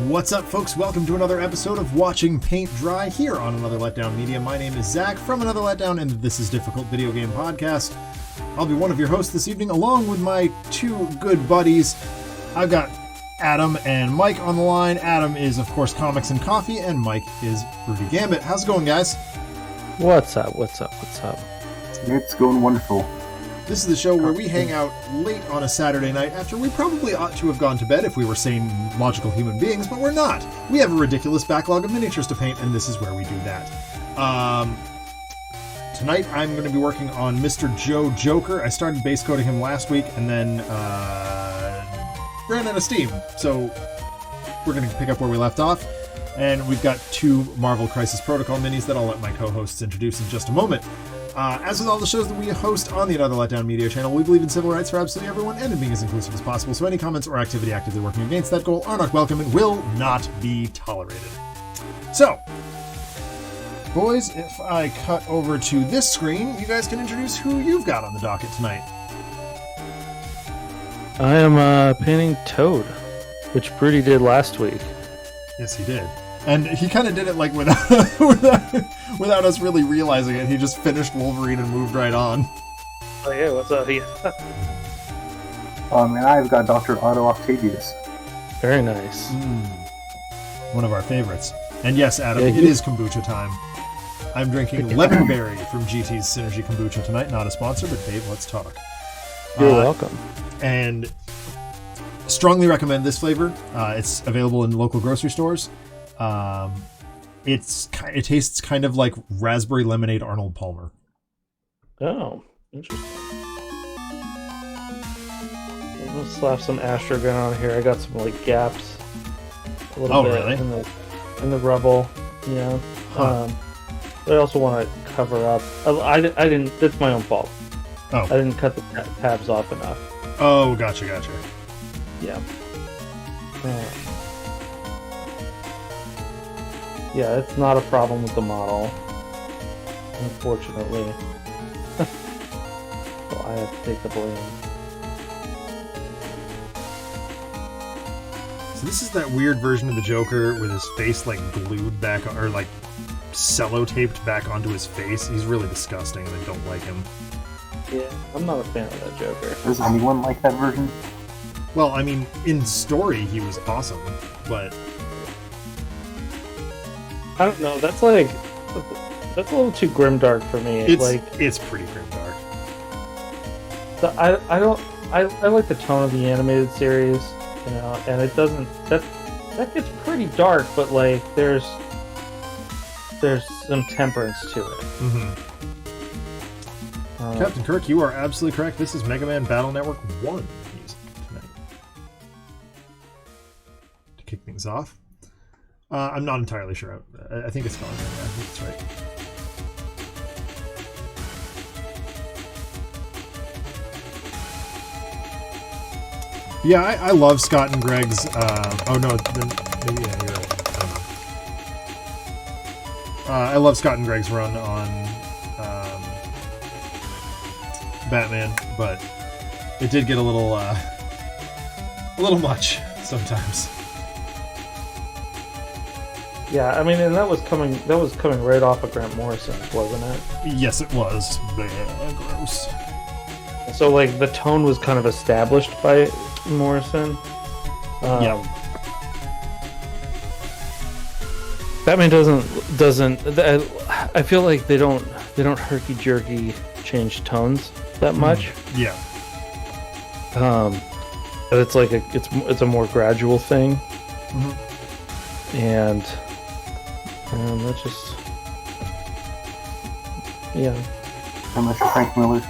What's up, folks? Welcome to another episode of Watching Paint Dry here on Another Letdown Media. My name is Zach from Another Letdown, and this is Difficult Video Game Podcast. I'll be one of your hosts this evening, along with my two good buddies. I've got Adam and Mike on the line. Adam is, of course, Comics and Coffee, and Mike is Rudy Gambit. How's it going, guys? What's up? What's up? What's up? It's going wonderful. This is the show where we hang out late on a Saturday night after we probably ought to have gone to bed if we were sane, logical human beings, but we're not. We have a ridiculous backlog of miniatures to paint, and this is where we do that. Tonight I'm going to be working on Mr. Joe Joker. I started base coating him last week and then ran out of steam, so we're going to pick up where we left off. And we've got two Marvel Crisis Protocol minis that I'll let my co-hosts introduce in just a moment. As with all the shows that we host on the Another Letdown Media channel, we believe in civil rights for absolutely everyone and in being as inclusive as possible, so any comments or activity actively working against that goal are not welcome and will not be tolerated. So, boys, if I cut over to this screen, you guys can introduce who you've got on the docket tonight. I am painting Toad, which Broody did last week. Yes, he did. And he kind of did it like without us really realizing it. He just finished Wolverine and moved right on. Oh yeah, what's up? Yeah. And I've got Dr. Otto Octavius. Very nice. One of our favorites. And yes, Adam, it is kombucha time. I'm drinking Lemonberry from GT's Synergy Kombucha tonight. Not a sponsor, but Dave, let's talk. You're welcome. And strongly recommend this flavor. It's available in local grocery stores. It tastes kind of like raspberry lemonade Arnold Palmer. Oh, interesting. I'll slap some Astrogun on here. I got some like gaps a little bit really? in the rubble. Yeah. Huh. But I also want to cover up. I didn't. That's my own fault. Oh. I didn't cut the tabs off enough. Oh, gotcha. Yeah. Yeah, it's not a problem with the model, unfortunately. So I have to take the blame. So this is that weird version of the Joker with his face like glued back, or like cello-taped back onto his face. He's really disgusting and I don't like him. Yeah, I'm not a fan of that Joker. Does anyone like that version? Well, I mean, in story he was awesome, but I don't know. That's a little too grimdark for me. It's pretty grimdark. I like the tone of the animated series, and it doesn't that gets pretty dark, but like there's some temperance to it. Mm-hmm. Captain Kirk, you are absolutely correct. This is Mega Man Battle Network 1 music tonight. To kick things off. I'm not entirely sure. I think it's gone. Yeah, I think it's right. Yeah, I love Scott and Greg's. Oh no, then maybe yeah, you're right. I love Scott and Greg's run on Batman, but it did get a little much sometimes. Yeah, I mean, and that was coming right off of Grant Morrison, wasn't it? Yes, it was. Gross. So like the tone was kind of established by Morrison. Yeah. Batman doesn't. I feel like they don't herky jerky change tones that much. Yeah. But it's like it's a more gradual thing. Mm-hmm. And that's just yeah. And Mr. Frank Miller.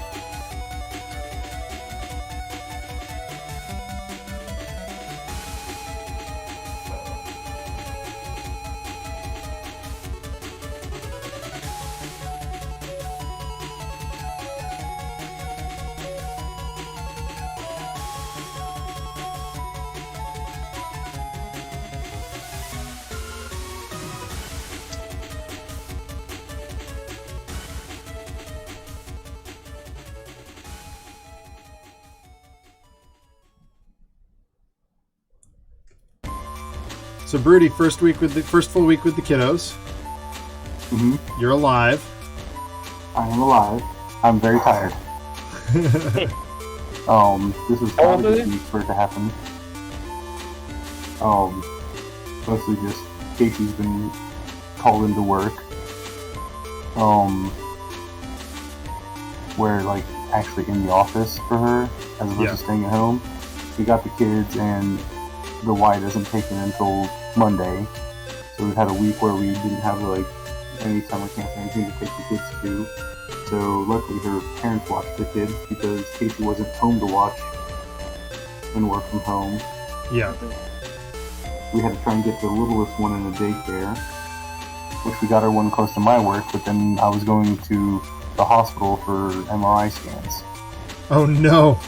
So Broody, first full week with the kiddos. Mm-hmm. You're alive. I am alive. I'm very tired. This is How old not a are good they? week for it to happen. Mostly just Casey's been called into work. We're like actually in the office for her as opposed to staying at home. We got the kids and the Y doesn't take in until Monday. So we've had a week where we didn't have like any summer camp or anything to take the kids to. So luckily her parents watched the kids because Casey wasn't home to watch and work from home. Yeah. We had to try and get the littlest one in a daycare, which we got her one close to my work, but then I was going to the hospital for MRI scans. Oh no.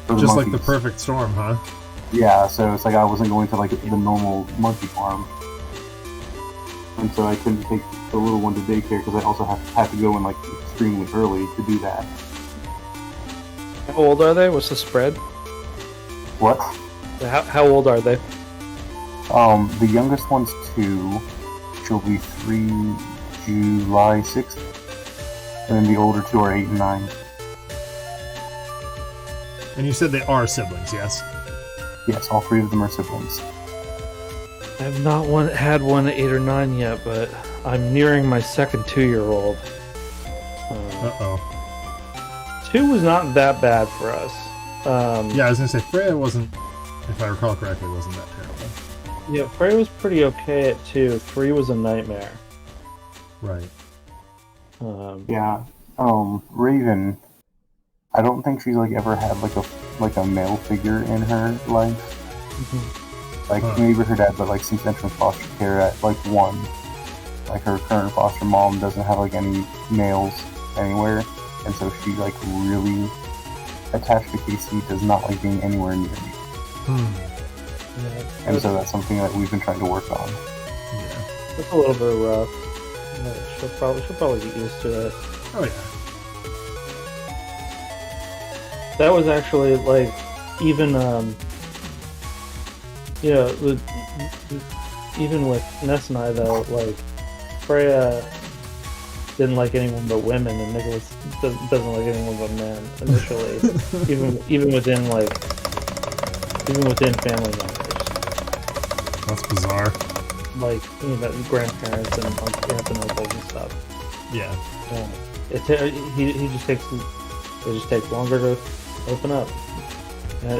For Just like the monkeys. perfect storm, huh? Yeah, so it's like I wasn't going to like the normal monkey farm. And so I couldn't take the little one to daycare because I also had to go in like extremely early to do that. How old are they? What's the spread? What? How old are they? The youngest one's 2. She'll be 3 July 6th. And then the older 2 are 8 and 9. And you said they are siblings, yes? Yes, all 3 of them are siblings. I have not had one at 8 or 9 yet, but I'm nearing my second 2-year-old. Uh-oh. 2 was not that bad for us. Yeah, I was going to say, Freya wasn't, if I recall correctly, wasn't that terrible. Yeah, Freya was pretty okay at 2. 3 was a nightmare. Right. Yeah. Raven, I don't think she's like ever had like a male figure in her life. Like maybe her dad, but like since entering foster care at like 1, like her current foster mom doesn't have like any males anywhere, and so she like really attached to Casey, does not like being anywhere near me. Yeah, And so that's something that we've been trying to work on. Yeah. it's a little bit rough. But she'll probably get used to it. Oh, yeah. That was actually like even even with Ness and I though, like Freya didn't like anyone but women, and Nicholas doesn't like anyone but men initially. even within family members. That's bizarre. like grandparents and like aunts and uncles and stuff. Yeah. He just takes it just takes longer to open up.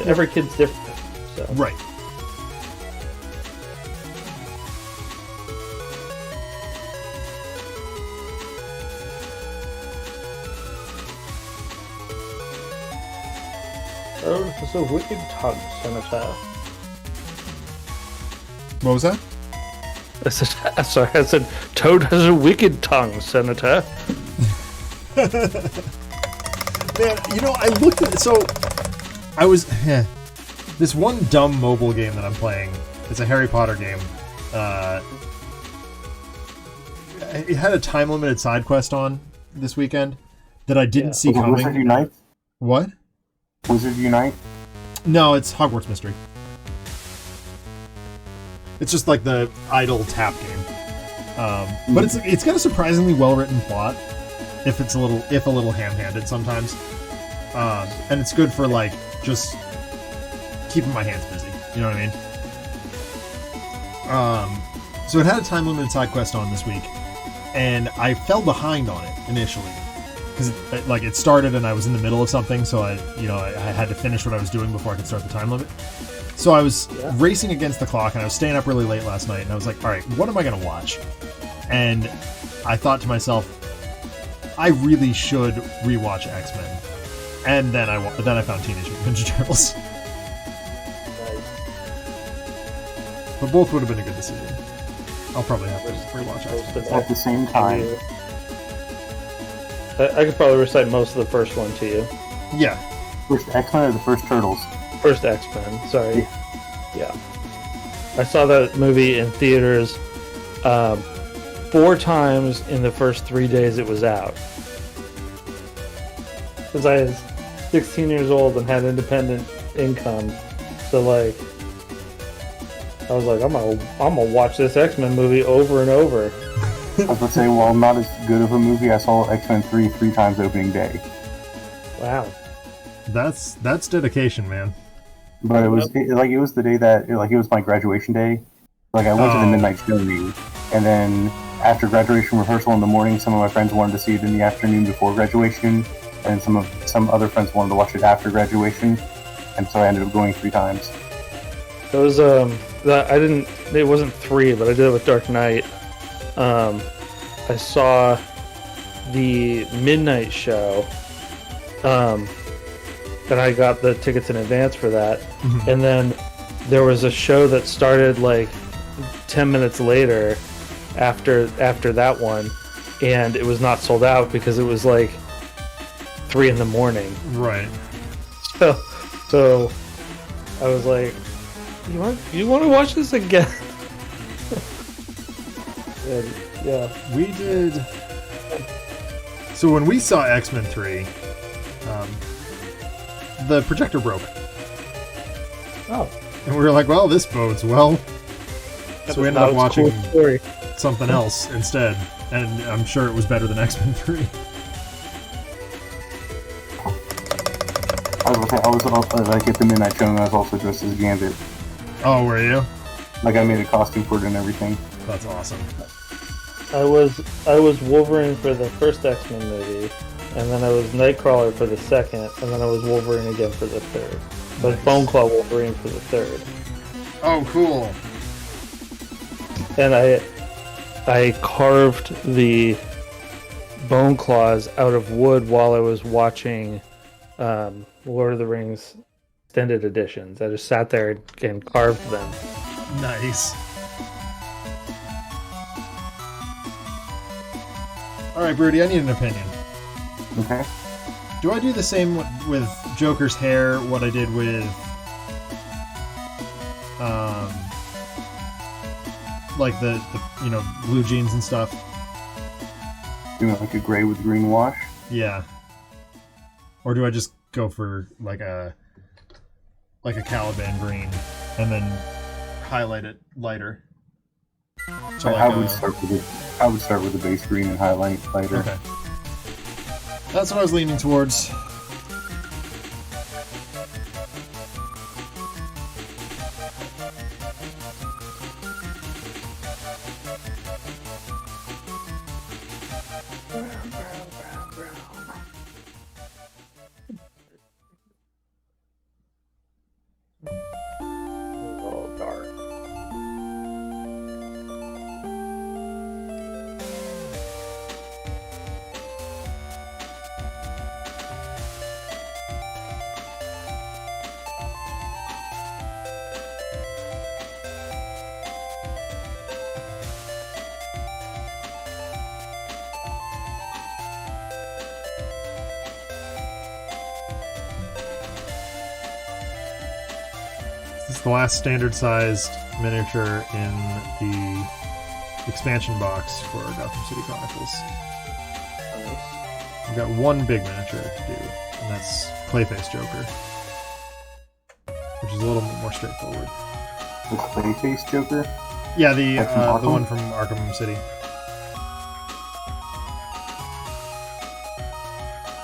Every kid's different, so Right. Oh, it's a wicked tongue, Senator. What was that? I said, Toad has a wicked tongue, Senator. Man, I looked at it. So, I was. This one dumb mobile game that I'm playing. It's a Harry Potter game. It had a time limited side quest on this weekend that I didn't see coming. Wizard Unite? What? Wizard Unite? No, it's Hogwarts Mystery. It's just like the idle tap game. But it's got a surprisingly well written plot. If a little ham-handed sometimes, and it's good for like just keeping my hands busy. You know what I mean? So it had a time limited side quest on this week, and I fell behind on it initially because it started and I was in the middle of something, so I had to finish what I was doing before I could start the time limit. So I was racing against the clock, and I was staying up really late last night, and I was like, all right, what am I gonna watch? And I thought to myself, I really should rewatch X-Men, and then I found Teenage Mutant Ninja Turtles. But both would have been a good decision. I'll probably have to rewatch X-Men. At the same time. I could probably recite most of the first one to you. Yeah. First X-Men or the first Turtles? First X-Men, sorry. Yeah. I saw that movie in theaters 4 times in the first 3 days it was out. Because I was 16 years old and had independent income, so like, I was like, I'm gonna watch this X-Men movie over and over. I was gonna say, well, not as good of a movie. I saw X-Men 3 times opening day. Wow. That's dedication, man. But it was the day that it was my graduation day. Like I went to the midnight showing, and then after graduation rehearsal in the morning, some of my friends wanted to see it in the afternoon before graduation, and some other friends wanted to watch it after graduation, and so I ended up going 3 times. It was it wasn't 3, but I did it with Dark Knight. I saw the midnight show, and I got the tickets in advance for that. Mm-hmm. And then there was a show that started like 10 minutes later after that one, and it was not sold out because it was like 3 in the morning. Right. So I was like, you want to watch this again? And, yeah. We did. So when we saw X-Men 3, the projector broke. Oh. And we were like, well, this bodes well. So we ended up watching something else instead. And I'm sure it was better than X-Men 3. I was also, like, at the midnight showing, I was also dressed as Gambit. Oh, were you? Like, I made a costume for it and everything. That's awesome. I was Wolverine for the first X-Men movie, and then I was Nightcrawler for the second, and then I was Wolverine again for the third. I was Bone Claw Wolverine for the third. Oh, cool. And I carved the bone claws out of wood while I was watching Lord of the Rings extended editions. I just sat there and carved them. Nice. Alright, Broody, I need an opinion. Okay. Do I do the same with Joker's hair, what I did with like the blue jeans and stuff? Doing like a gray with green wash? Yeah. Or do I just go for like a Caliban green and then highlight it lighter? So I would start with the base green and highlight lighter. Okay. That's what I was leaning towards. It's the last standard-sized miniature in the expansion box for Gotham City Chronicles. We've got one big miniature to do, and that's Clayface Joker, which is a little more straightforward. The Clayface Joker? Yeah, That's the one from Arkham City.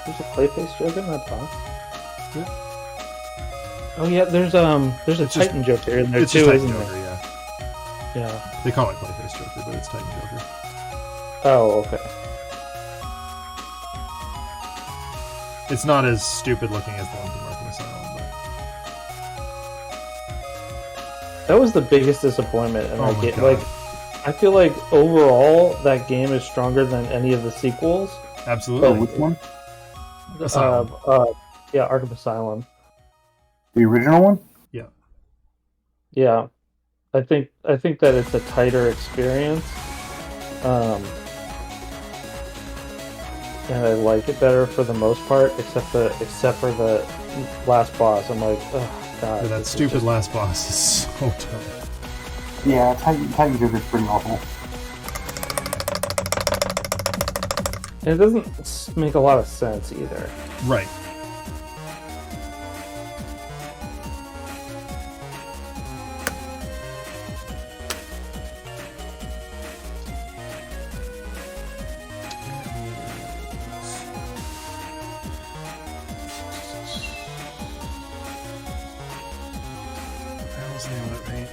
There's a Clayface Joker in that box? Yeah. Oh yeah, there's a It's Titan Joker in there It's too, just isn't Titan there? Joker, yeah. Yeah. They call it Clayface Joker, but it's Titan Joker. Oh, okay. It's not as stupid looking as the one from Arkham Asylum, but That was the biggest disappointment in Oh that my game. God. Like, I feel like overall that game is stronger than any of the sequels. absolutely. Oh, which one? Asylum. Yeah, Arkham Asylum. The original one? Yeah, I think that it's a tighter experience, and I like it better for the most part, except for the last boss. I'm like, oh god, Yeah, that this is stupid just- last boss is so tough. Yeah, Titan Joker's pretty awful. And it doesn't make a lot of sense either. Right. What the hell's the name of that paint?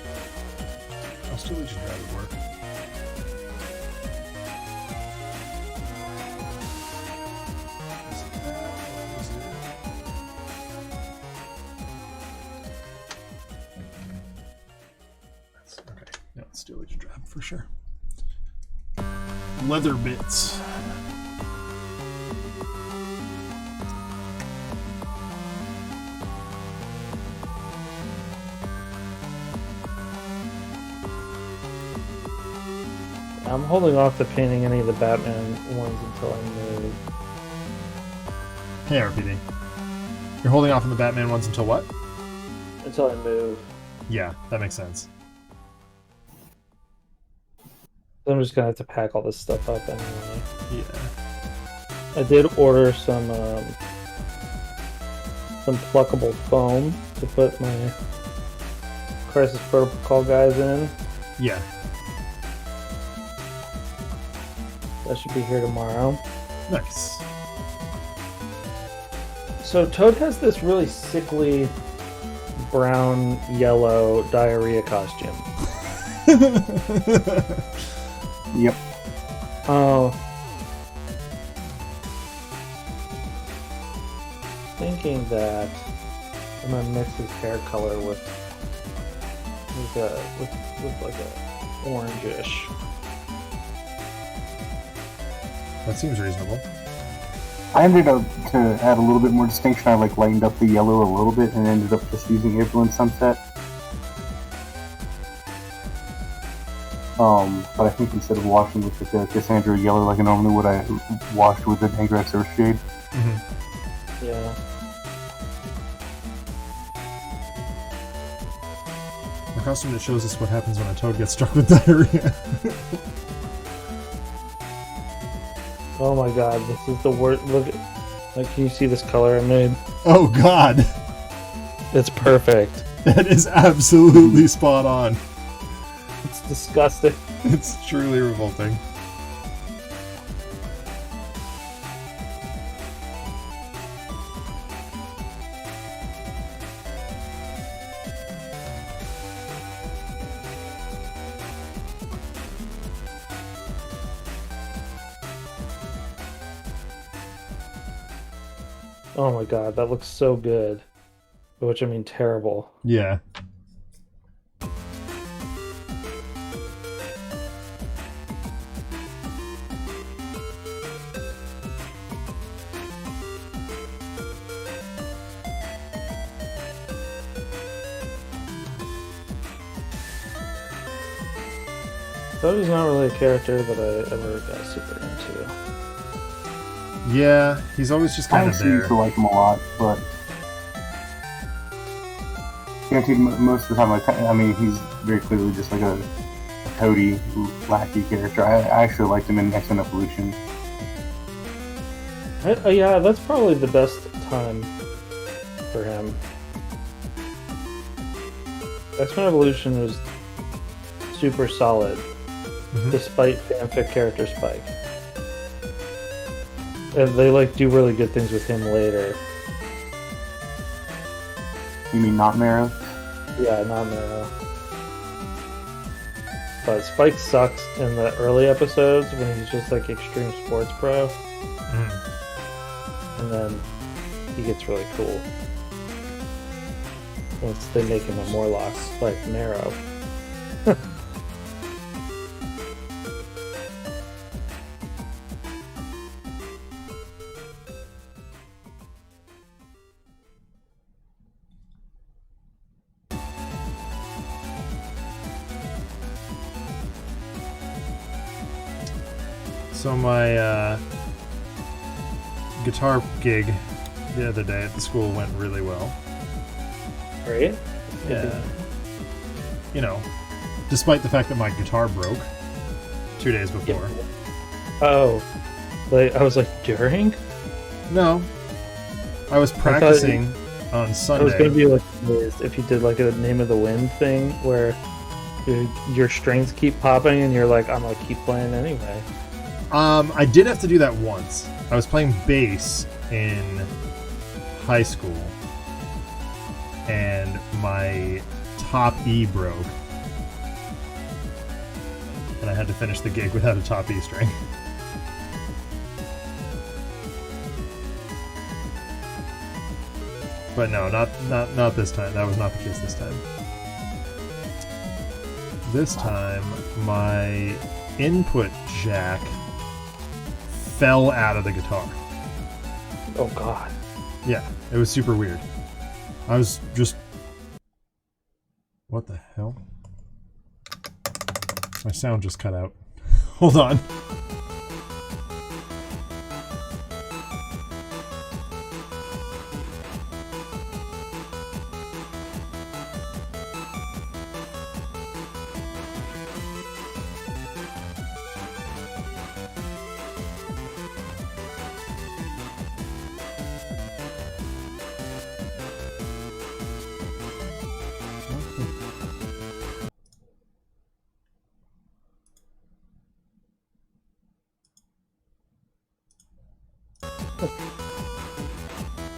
I'll still let you try to work. Is it that or is it... That's okay. No, it's still Legion Drab for sure. Leather bits. I'm holding off to painting any of the Batman ones until I move. Hey, RPD. You're holding off on the Batman ones until what? Until I move. Yeah, that makes sense. I'm just gonna have to pack all this stuff up anyway. Yeah. I did order some pluckable foam to put my Crisis Protocol guys in. Yeah. That should be here tomorrow. Nice. So Toad has this really sickly brown yellow diarrhea costume. Yep. Oh. Thinking that I'm gonna mix his hair color with like a orangish. That seems reasonable. I ended up to add a little bit more distinction. I like lightened up the yellow a little bit and ended up just using April and Sunset. But I think instead of washing with the Cassandra yellow like I normally would, I washed with the Angrax Earthshade. Mm-hmm. Yeah. A costume that shows us what happens when a toad gets struck with diarrhea. Oh my god, this is the worst. Look at, like, can you see this color I made? Oh god. It's perfect. That is absolutely spot on. It's disgusting. It's truly revolting. Oh my god, that looks so good. Which I mean terrible. Yeah. Toad is not really a character that I ever got super into. Yeah, he's always just I kind of used there. to like him a lot, but Shanty most of the time, like, I mean, he's very clearly just like a toady, lackey character. I actually liked him in X-Men Evolution. Yeah, that's probably the best time for him. X-Men Evolution was super solid, despite fanfic character Spike. And they like do really good things with him later. You mean not Marrow? Yeah, not Marrow. But Spike sucks in the early episodes when he's just like extreme sports pro. And then he gets really cool once they make him a Morlock like Marrow. So my guitar gig the other day at the school went really well. Right? Yeah. You know, despite the fact that my guitar broke 2 days before. Oh. Like, I was like, during? No. I was practicing on Sunday. It was going to be like if you did like a Name of the Wind thing where your strings keep popping and you're like, I'm going to keep playing anyway. I did have to do that once. I was playing bass in high school, and my top E broke, and I had to finish the gig without a top E string. But no, not this time. That was not the case this time. This time, my input jack fell out of the guitar. Oh god. Yeah, it was super weird. I was just... What the hell? My sound just cut out. Hold on.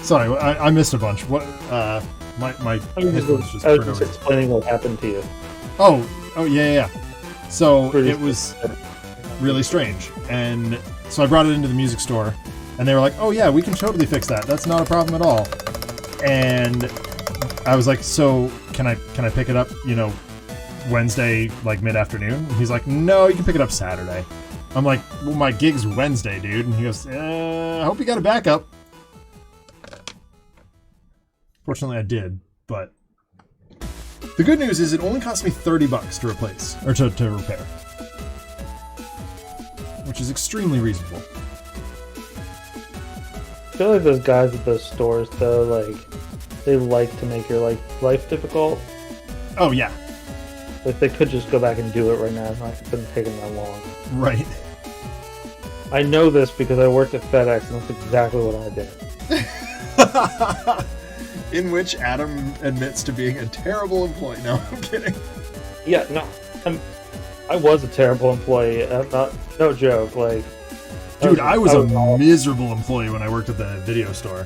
Sorry, I missed a bunch. What? My headphones just I was turned just over. explaining what happened to you. Oh yeah. So it was really strange, and so I brought it into the music store, and they were like, "Oh yeah, we can totally fix that. That's not a problem at all." And I was like, "So can I pick it up? You know, Wednesday, like mid-afternoon?" And he's like, "No, you can pick it up Saturday." I'm like, "Well, my gig's Wednesday, dude." And he goes, "I hope you got a backup." Fortunately, I did, but the good news is it only cost me $30 to replace, or to repair, which is extremely reasonable. I feel like those guys at those stores, though, like, they like to make your life difficult. Oh, yeah. Like, they could just go back and do it right now. It wouldn't take them that long. Right. I know this because I worked at FedEx, and that's exactly what I did. In which Adam admits to being a terrible employee. No, I'm kidding. Yeah, no. I was a terrible employee. No joke. Like, dude, I was a miserable employee when I worked at the video store.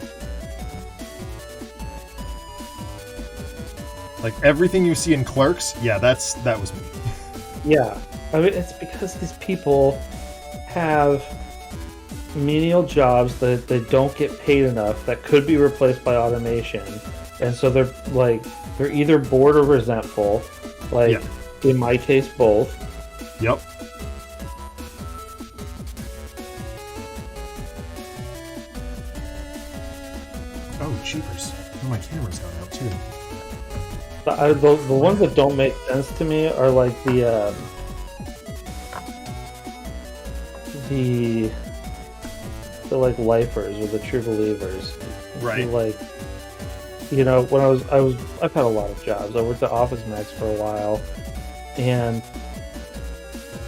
Like, everything you see in Clerks, yeah, that was me. Yeah. I mean, it's because these people have menial jobs that they don't get paid enough that could be replaced by automation, and so they're either bored or resentful, like in my case both. Yep. Oh jeepers, oh, my camera's gone out too. The ones that don't make sense to me are like the like lifers or the true believers, right? Like you know, when I've had a lot of jobs. I worked at Office Max for a while, and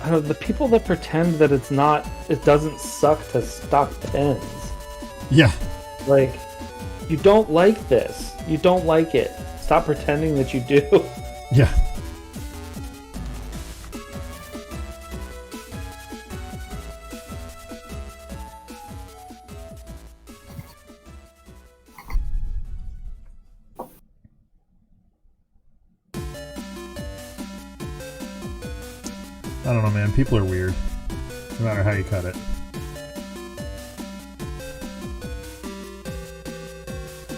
I don't know, the people that pretend that it doesn't suck to stock pens. Yeah. Like, you don't like this. You don't like it. Stop pretending that you do. Yeah. I don't know, man. People are weird. No matter how you cut it.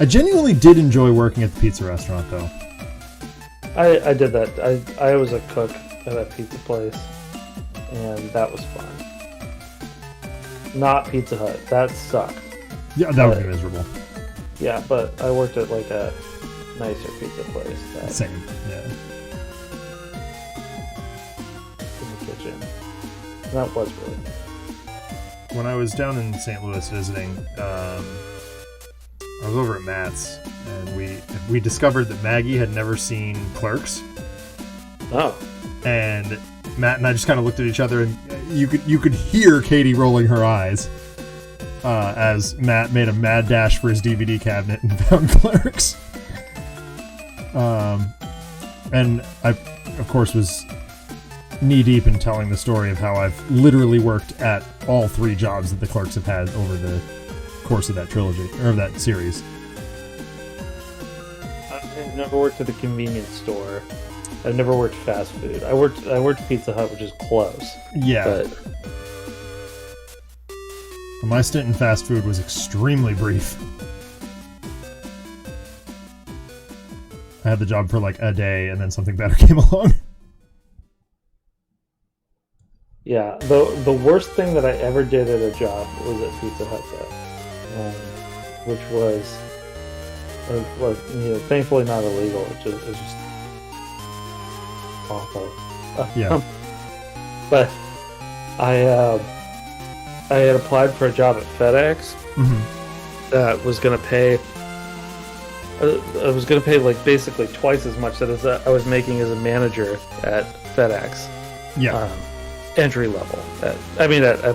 I genuinely did enjoy working at the pizza restaurant, though. I did that. I was a cook at a pizza place, and that was fun. Not Pizza Hut. That sucked. Yeah, that would be miserable. Yeah, but I worked at like a nicer pizza place. Same, yeah. In the kitchen. And that was really good. When I was down in St. Louis visiting, I was over at Matt's, and we discovered that Maggie had never seen Clerks. Oh. And Matt and I just kind of looked at each other, and you could hear Katie rolling her eyes as Matt made a mad dash for his DVD cabinet and found Clerks. And I, of course, was knee-deep in telling the story of how I've literally worked at all 3 jobs that the Clerks have had over the course of that trilogy, or that series. I've never worked at a convenience store. I've never worked fast food. I worked at Pizza Hut, which is close. Yeah. But my stint in fast food was extremely brief. I had the job for like a day, and then something better came along. yeah, the worst thing that I ever did at a job was at Pizza Hut, though, which was thankfully not illegal. It was just awful. Yeah. But I had applied for a job at FedEx that was going to pay. I was going to pay like basically twice as much as I was making as a manager at FedEx. Yeah. Entry level. At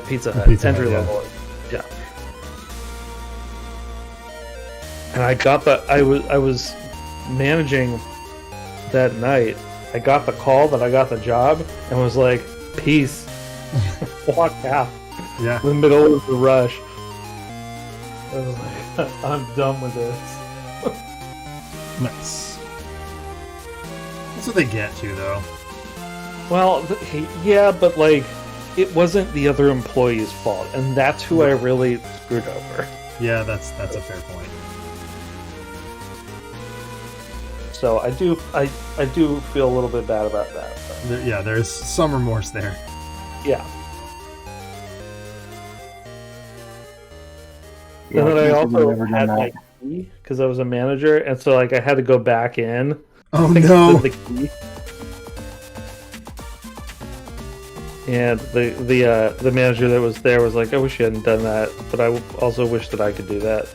Pizza Hut. Entry level. Yeah. And I got I was managing that night. I got the call that I got the job and was like, peace. Walked out. Yeah. In the middle of the rush. I was like, I'm done with this. Nice. That's what they get to, though. Well, yeah, but like, it wasn't the other employee's fault, and that's who I really screwed over. Yeah, that's a fair point. So I do feel a little bit bad about that. Yeah, there's some remorse there. Yeah. And then I also had my key because I was a manager, and so like I had to go back in. Oh no! The key. And the manager that was there was like, I wish you hadn't done that, but I also wish that I could do that.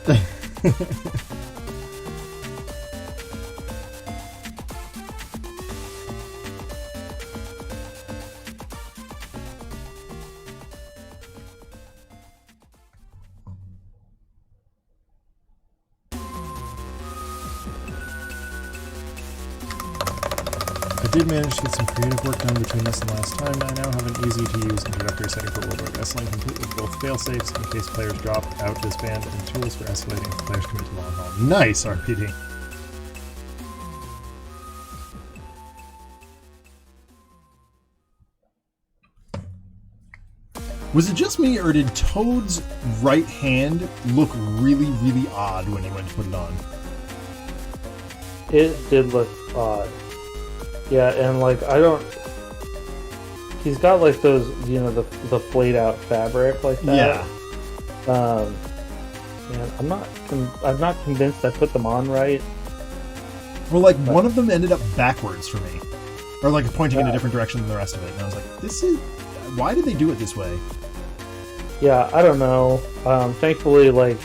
I did manage to get some creative work done between this and last time. I now have an easy-to-use introductory setting for World Wide Wrestling, complete with both fail-safes in case players drop, out, disband, and tools for escalating if players commit to long haul. Nice, RPD. Was it just me, or did Toad's right hand look really, really odd when he went to put it on? It did look odd. Yeah, and like he's got like those, the flayed out fabric like that. Yeah. And I'm not convinced I put them on right. Well, like one of them ended up backwards for me, or like pointing in a different direction than the rest of it, and I was like, why did they do it this way? Yeah, I don't know. Thankfully, like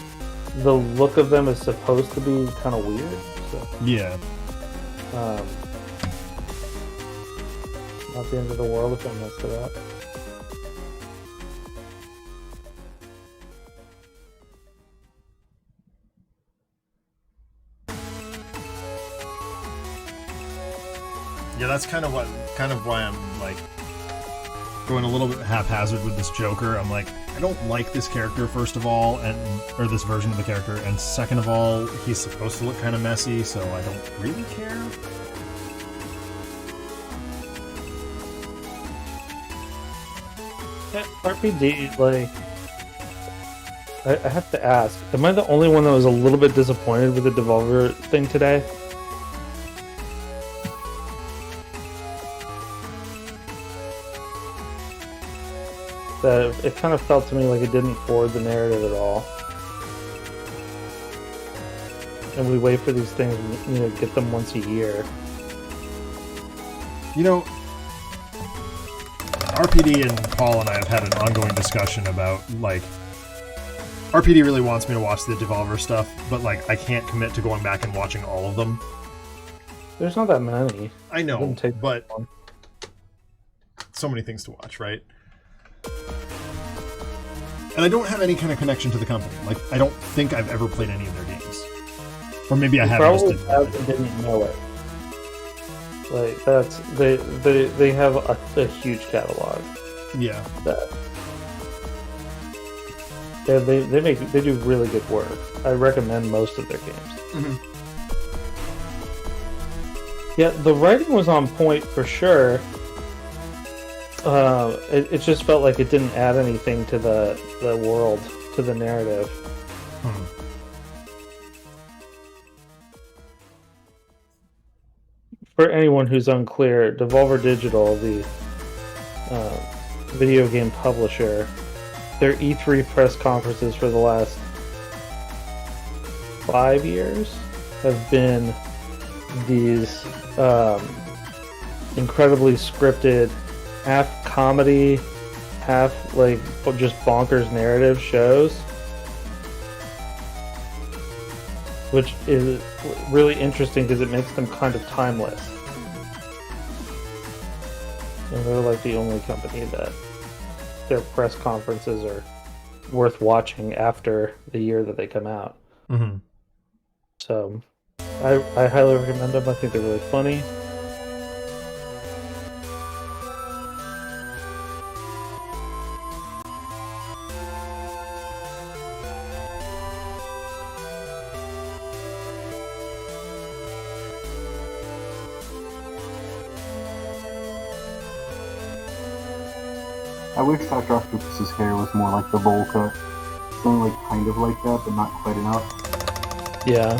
the look of them is supposed to be kind of weird, So, Yeah. not the end of the world if I messed it up. Yeah, that's kind of why I'm like going a little bit haphazard with this Joker. I'm like, I don't like this character, first of all, or this version of the character, and second of all, he's supposed to look kind of messy, so I don't really care. Yeah, RPD, like, I have to ask, am I the only one that was a little bit disappointed with the Devolver thing today? That it kind of felt to me like it didn't forward the narrative at all. And we wait for these things, get them once a year. You know, RPD and Paul and I have had an ongoing discussion about, like, RPD really wants me to watch the Devolver stuff, but, like, I can't commit to going back and watching all of them. There's not that many. I know, but long. So many things to watch, right? And I don't have any kind of connection to the company. Like, I don't think I've ever played any of their games. Or maybe I have, Probably just didn't. didn't know it. Like, that's they have a huge catalog. Yeah. That they do really good work. I recommend most of their games. Mm-hmm. Yeah, the writing was on point for sure. It just felt like it didn't add anything to the world, to the narrative. For anyone who's unclear, Devolver Digital, the video game publisher, their E3 press conferences for the last 5 years have been these incredibly scripted, half comedy, half like just bonkers narrative shows, which is really interesting because it makes them kind of timeless. And they're like the only company that their press conferences are worth watching after the year that they come out. Mm-hmm. So I highly recommend them. I think they're really funny. I wish Dr. Octopus's hair was more like the bowl cut. It's only like kind of like that, but not quite enough. Yeah.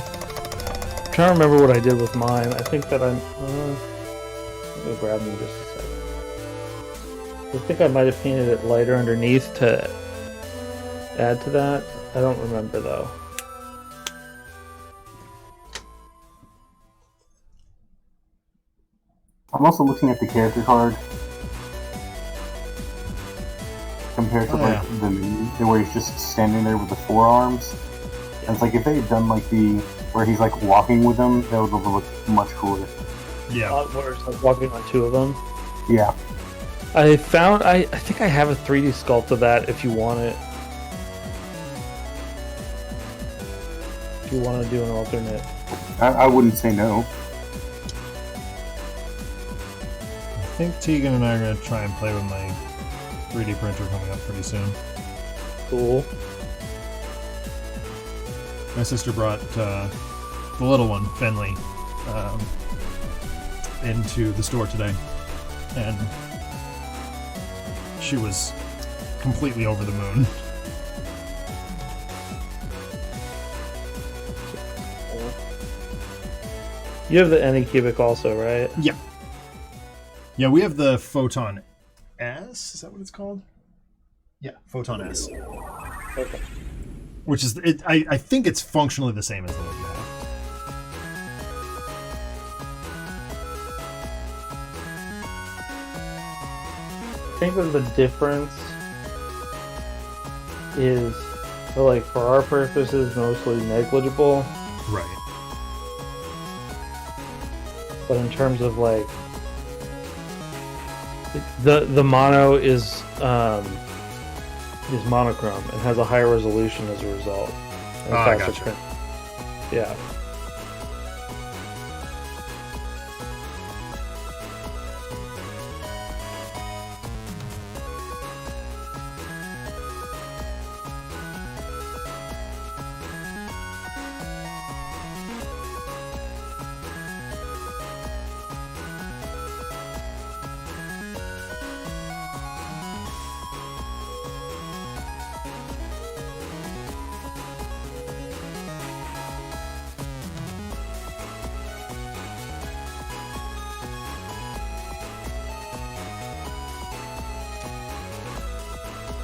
I'm trying to remember what I did with mine. I think that I'm gonna grab me just a second. I think I might have painted it lighter underneath to add to that. I don't remember though. I'm also looking at the character card. Compared to the menu, where he's just standing there with the forearms. And it's like if they had done like where he's like walking with them, that would have looked much cooler. Yeah. Where it's like walking on two of them. Yeah. I think I have a 3D sculpt of that if you want it. If you want to do an alternate. I wouldn't say no. I think Tegan and I are going to try and play with my 3D printer coming up pretty soon. Cool. My sister brought the little one, Fenley, into the store today, and she was completely over the moon. You have the Anycubic also, right? Yeah. Yeah, we have the Photon S. Is that what it's called? Yeah, Photon S. Okay. Which is, I think it's functionally the same as the one you have. I think that the difference is, like, for our purposes, mostly negligible. Right. but in terms of like the mono is monochrome and has a higher resolution as a result. And I faster gotcha. print. Yeah.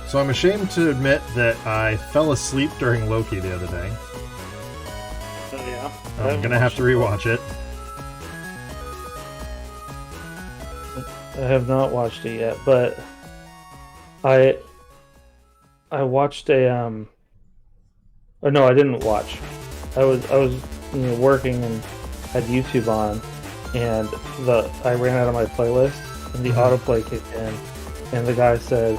So I'm ashamed to admit that I fell asleep during Loki the other day. Oh yeah. I'm gonna have to rewatch it. I have not watched it yet, but I watched a or no, I didn't watch. I was working and had YouTube on, and I ran out of my playlist, and the autoplay kicked in, and the guy said,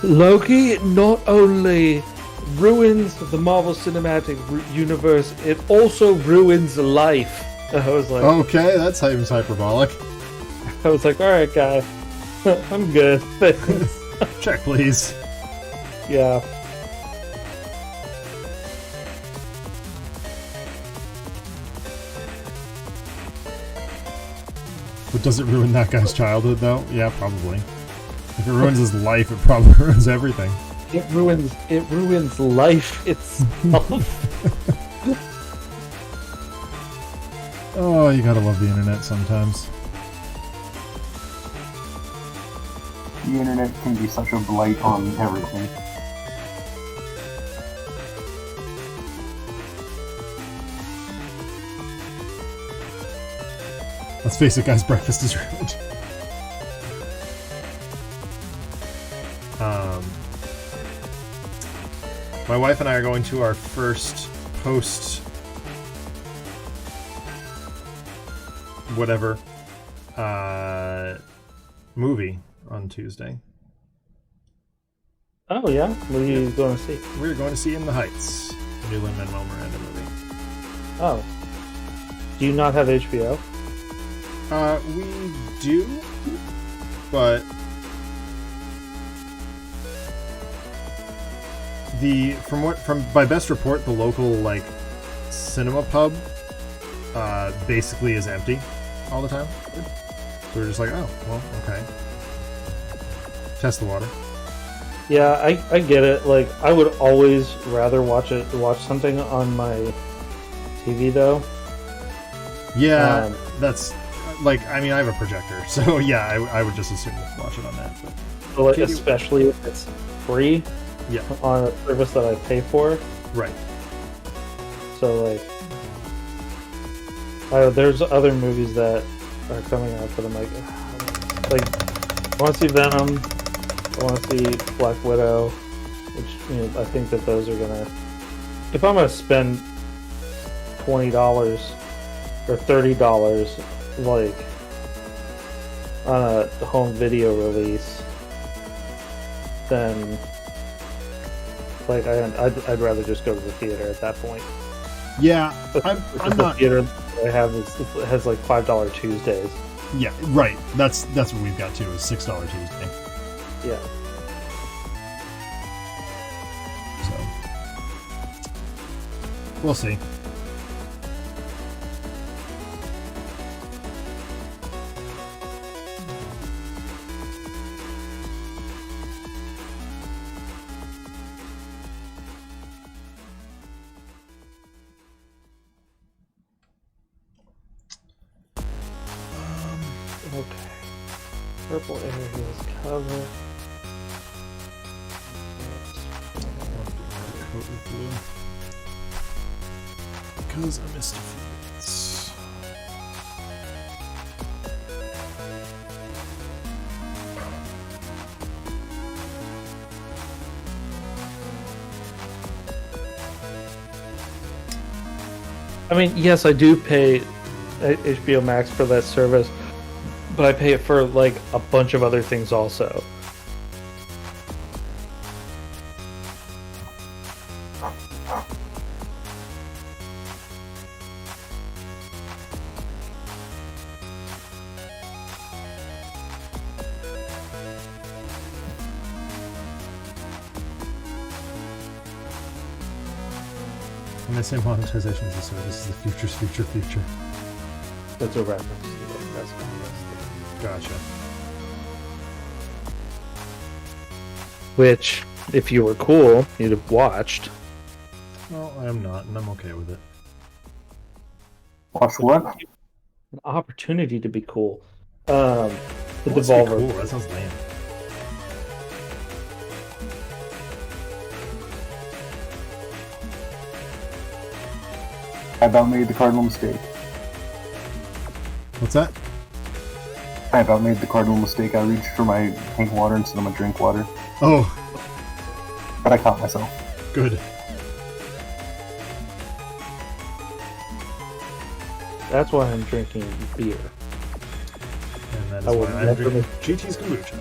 Loki not only ruins the Marvel Cinematic Universe, it also ruins life. I was like, Okay, that seems hyperbolic. I was like, all right, guy, I'm good. Thanks. Check, please. Yeah. But does it ruin that guy's childhood, though? Yeah, probably. If it ruins his life, it probably ruins everything. It ruins life itself. Oh, you gotta love the internet sometimes. The internet can be such a blight on everything. Let's face it, guys, breakfast is ruined. My wife and I are going to our first post whatever movie on Tuesday. Oh yeah, what are you going to see? We're going to see In the Heights, the new Lin-Manuel Miranda movie. Oh, do you not have HBO? We do, but from by best report, the local like cinema pub basically is empty all the time. So we're just like, oh well, okay. Test the water. Yeah, I get it. Like, I would always rather watch something on my TV though. Yeah, that's like, I mean, I have a projector, so yeah, I would just assume we'll watch it on that. But Like, especially if it's free. Yeah. On a service that I pay for. Right. So like, there's other movies that are coming out that I'm like, I want to see Venom. I want to see Black Widow, which I think that those are gonna. If I'm gonna spend $20 or $30 like on a home video release, then like I'd rather just go to the theater at that point. Yeah, I'm the not. theater that I have has like $5 Tuesdays. Yeah, right. That's what we've got too. Is $6 Tuesday. Yeah. So we'll see. Okay. Purple Air Heels cover. Because I missed a few minutes. I mean, yes, I do pay HBO Max for that service, but I pay it for like a bunch of other things also. And they say monetization is a service is the future's future. That's a reference to the press conference. Gotcha. Which, if you were cool, you'd have watched. Well, I am not, and I'm okay with it. Watch what? An opportunity to be cool. The What's be Devolver. cool? That sounds lame. I about made the cardinal mistake. What's that? I about made the cardinal mistake. I reached for my pink water instead of my drink water, Oh, but I caught myself. good. That's why I'm drinking beer. And that is I will why I'm never drinking GT's kombucha.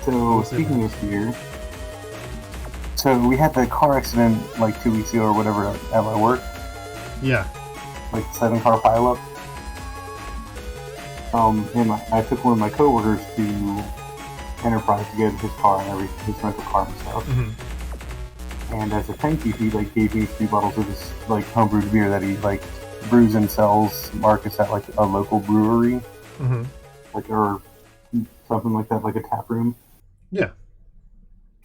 So speaking of beer, so we had the car accident like 2 weeks ago or whatever at my work, Yeah. like 7-car pileup. And I took one of my coworkers to Enterprise to get his car and everything, his rental car and stuff. Mm-hmm. And as a thank you, he like gave me 3 bottles of this like homebrewed beer that he like brews and sells, markets at like a local brewery, Mm-hmm. like or something like that, like a tap room. Yeah.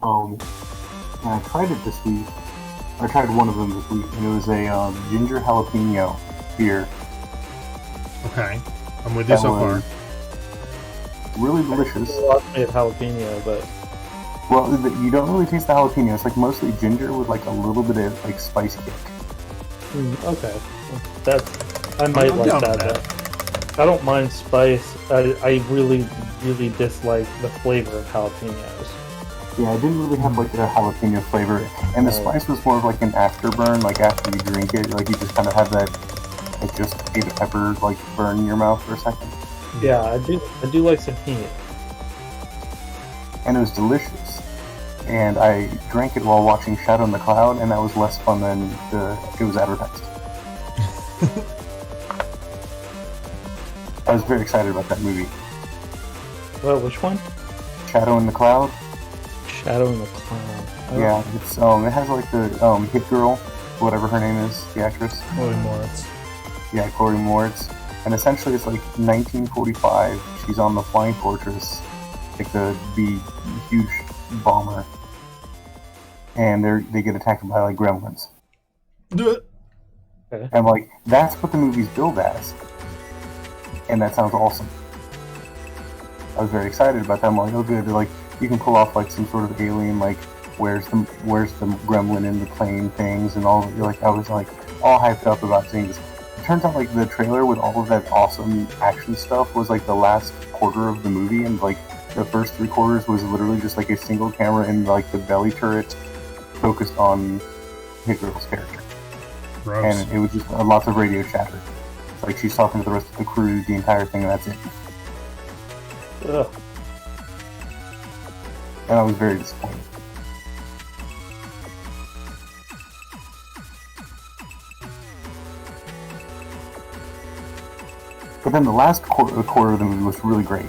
And I tried it this week. I tried one of them this week, and it was a ginger jalapeno beer. Okay. I'm with you That so far. was really delicious. Lost me at jalapeno, but Well, you don't really taste the jalapeno. It's like mostly ginger with like a little bit of like spice kick. okay. That's I might I'm like down that. with Though. I don't mind spice. I really dislike the flavor of jalapenos. Yeah, it didn't really have like a jalapeno flavor, and the spice was more of like an afterburn. Like after you drink it, like you just kind of have that like just potato pepper like burn in your mouth for a second. Yeah, I do like some heat. And it was delicious. And I drank it while watching Shadow in the Cloud, and that was less fun than it was advertised. I was very excited about that movie. Well, which one? Shadow in the Cloud. Shadow in the Cloud. Oh, Yeah, it's it has like the hit girl, whatever her name is, the actress. Chloe Moritz. Yeah, Chloe Moritz. And essentially, it's like 1945. She's on the Flying Fortress, like the huge bomber, and they get attacked by like gremlins. Do it. And like that's what the movie's billed as, and that sounds awesome. I was very excited about that. I'm like, oh good, like you can pull off like some sort of alien, like where's the gremlin in the plane things and all. Like I was like all hyped up about seeing this. It turns out like the trailer with all of that awesome action stuff was like the last quarter of the movie, and like the first 3 quarters was literally just like a single camera in like the belly turret focused on Hit Girl's character. Gross. And it was just lots of radio chatter. Like she's talking to the rest of the crew, the entire thing, and that's it. Ugh. And I was very disappointed. But then the last quarter of the movie was really great.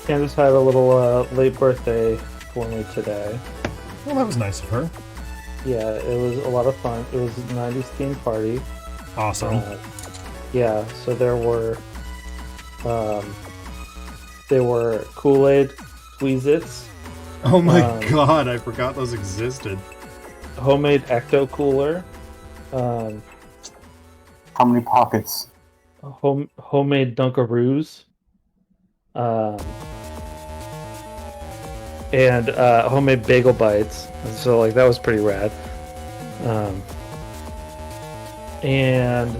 Candace had a little late birthday for me today. Well, that was nice of her. Yeah, it was a lot of fun. It was a 90s themed party. Awesome. Yeah, so there were Kool-Aid, Tweezits, Oh my god, I forgot those existed. homemade Ecto Cooler. How many pockets homemade Dunkaroos, and homemade bagel bites. So like that was pretty rad. And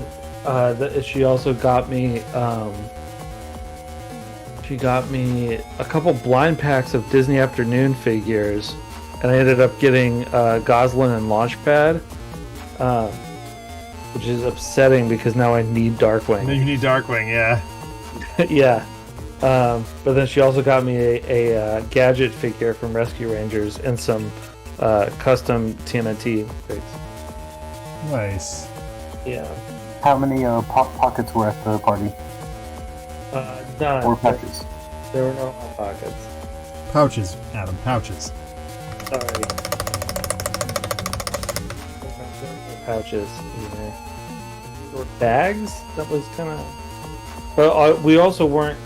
she also got me. She got me a couple blind packs of Disney Afternoon figures, and I ended up getting Goslin and Launchpad, which is upsetting because now I need Darkwing. You need Darkwing, yeah. Yeah. But then she also got me a Gadget figure from Rescue Rangers and some custom TMNT figs. Nice. Yeah. How many pockets were at the party? None. Or pouches? There were no hot pockets. Pouches, Adam, pouches. Sorry. Pouches. Either. Or bags? That was kind of... But we also weren't,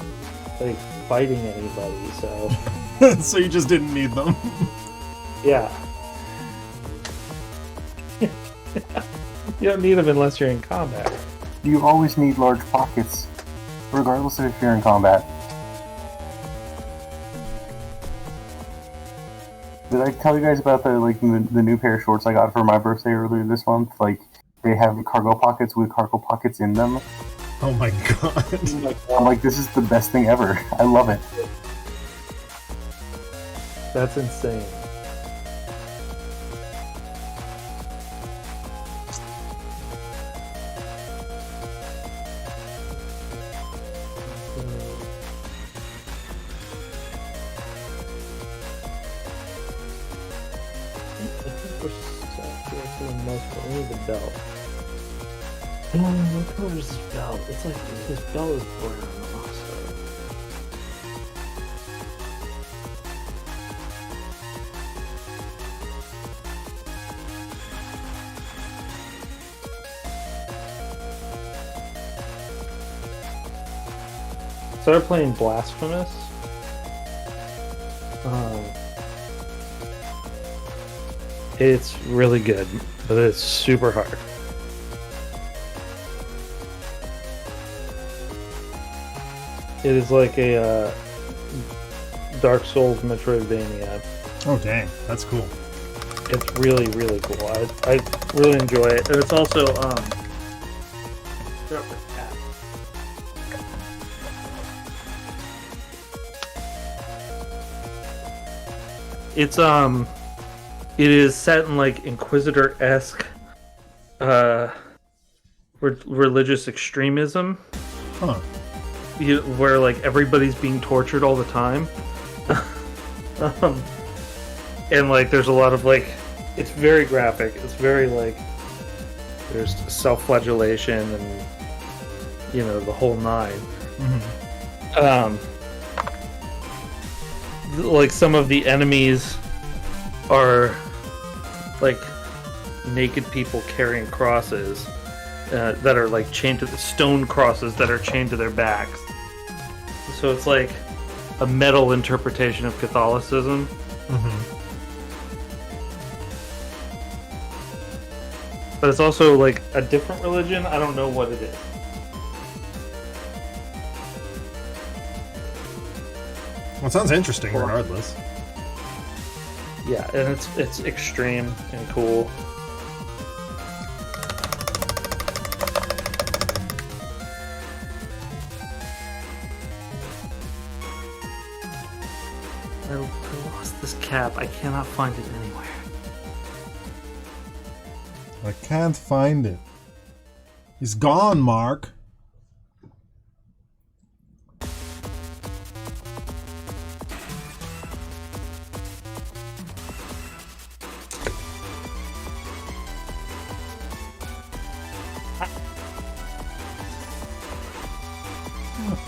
like, fighting anybody, so... So you just didn't need them. Yeah. You don't need them unless you're in combat. You always need large pockets, regardless of if you're in combat. Did I tell you guys about the new pair of shorts I got for my birthday earlier this month? Like, they have cargo pockets with cargo pockets in them. Oh my god. I'm like, this is the best thing ever. I love it. That's insane. Only the belt. What color is this belt? It's like this belt is brown also. Started playing Blasphemous. It's really good, but it's super hard. It is like a Dark Souls Metroidvania. Oh dang, that's cool. It's really, really cool. I really enjoy it. And it's also it is set in like Inquisitor-esque religious extremism. Huh. Where like everybody's being tortured all the time. And like there's a lot of like, it's very graphic. It's very like, there's self-flagellation and the whole nine. Mm-hmm. Like some of the enemies are like naked people carrying crosses that are like chained to the stone crosses that are chained to their backs. So it's like a metal interpretation of Catholicism. Mm-hmm. But it's also like a different religion. I don't know what it is. Well, it sounds interesting regardless. Yeah, and it's extreme and cool. I lost this cap. I cannot find it anywhere. I can't find it. He's gone, Mark.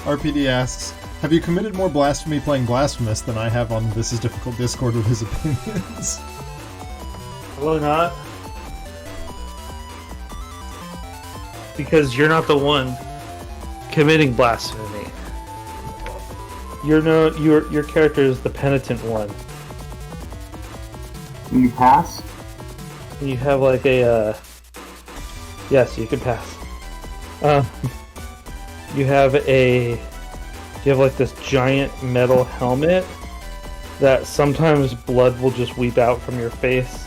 RPD asks, have you committed more blasphemy playing Blasphemous than I have on This Is Difficult Discord with his opinions? Probably not. Because you're not the one committing blasphemy. Your character is the penitent one. Can you pass? And you have like a yes, you can pass. you have like this giant metal helmet that sometimes blood will just weep out from your face.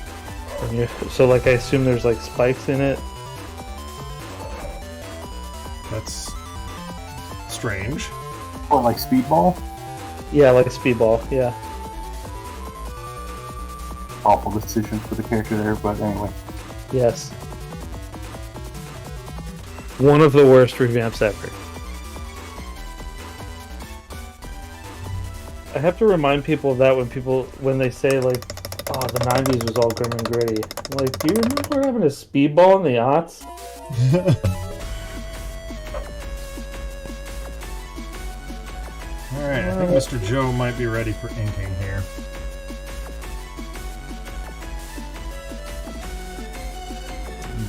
So like I assume there's like spikes in it. That's strange. Oh, like Speedball? Yeah, like a speedball, yeah. Awful decision for the character there, but anyway. Yes. One of the worst revamps ever. I have to remind people of that when they say like, oh, the 90s was all grim and gritty. I'm like, do you remember having a speedball in the aughts? Alright, I think Mr. Joe might be ready for inking here.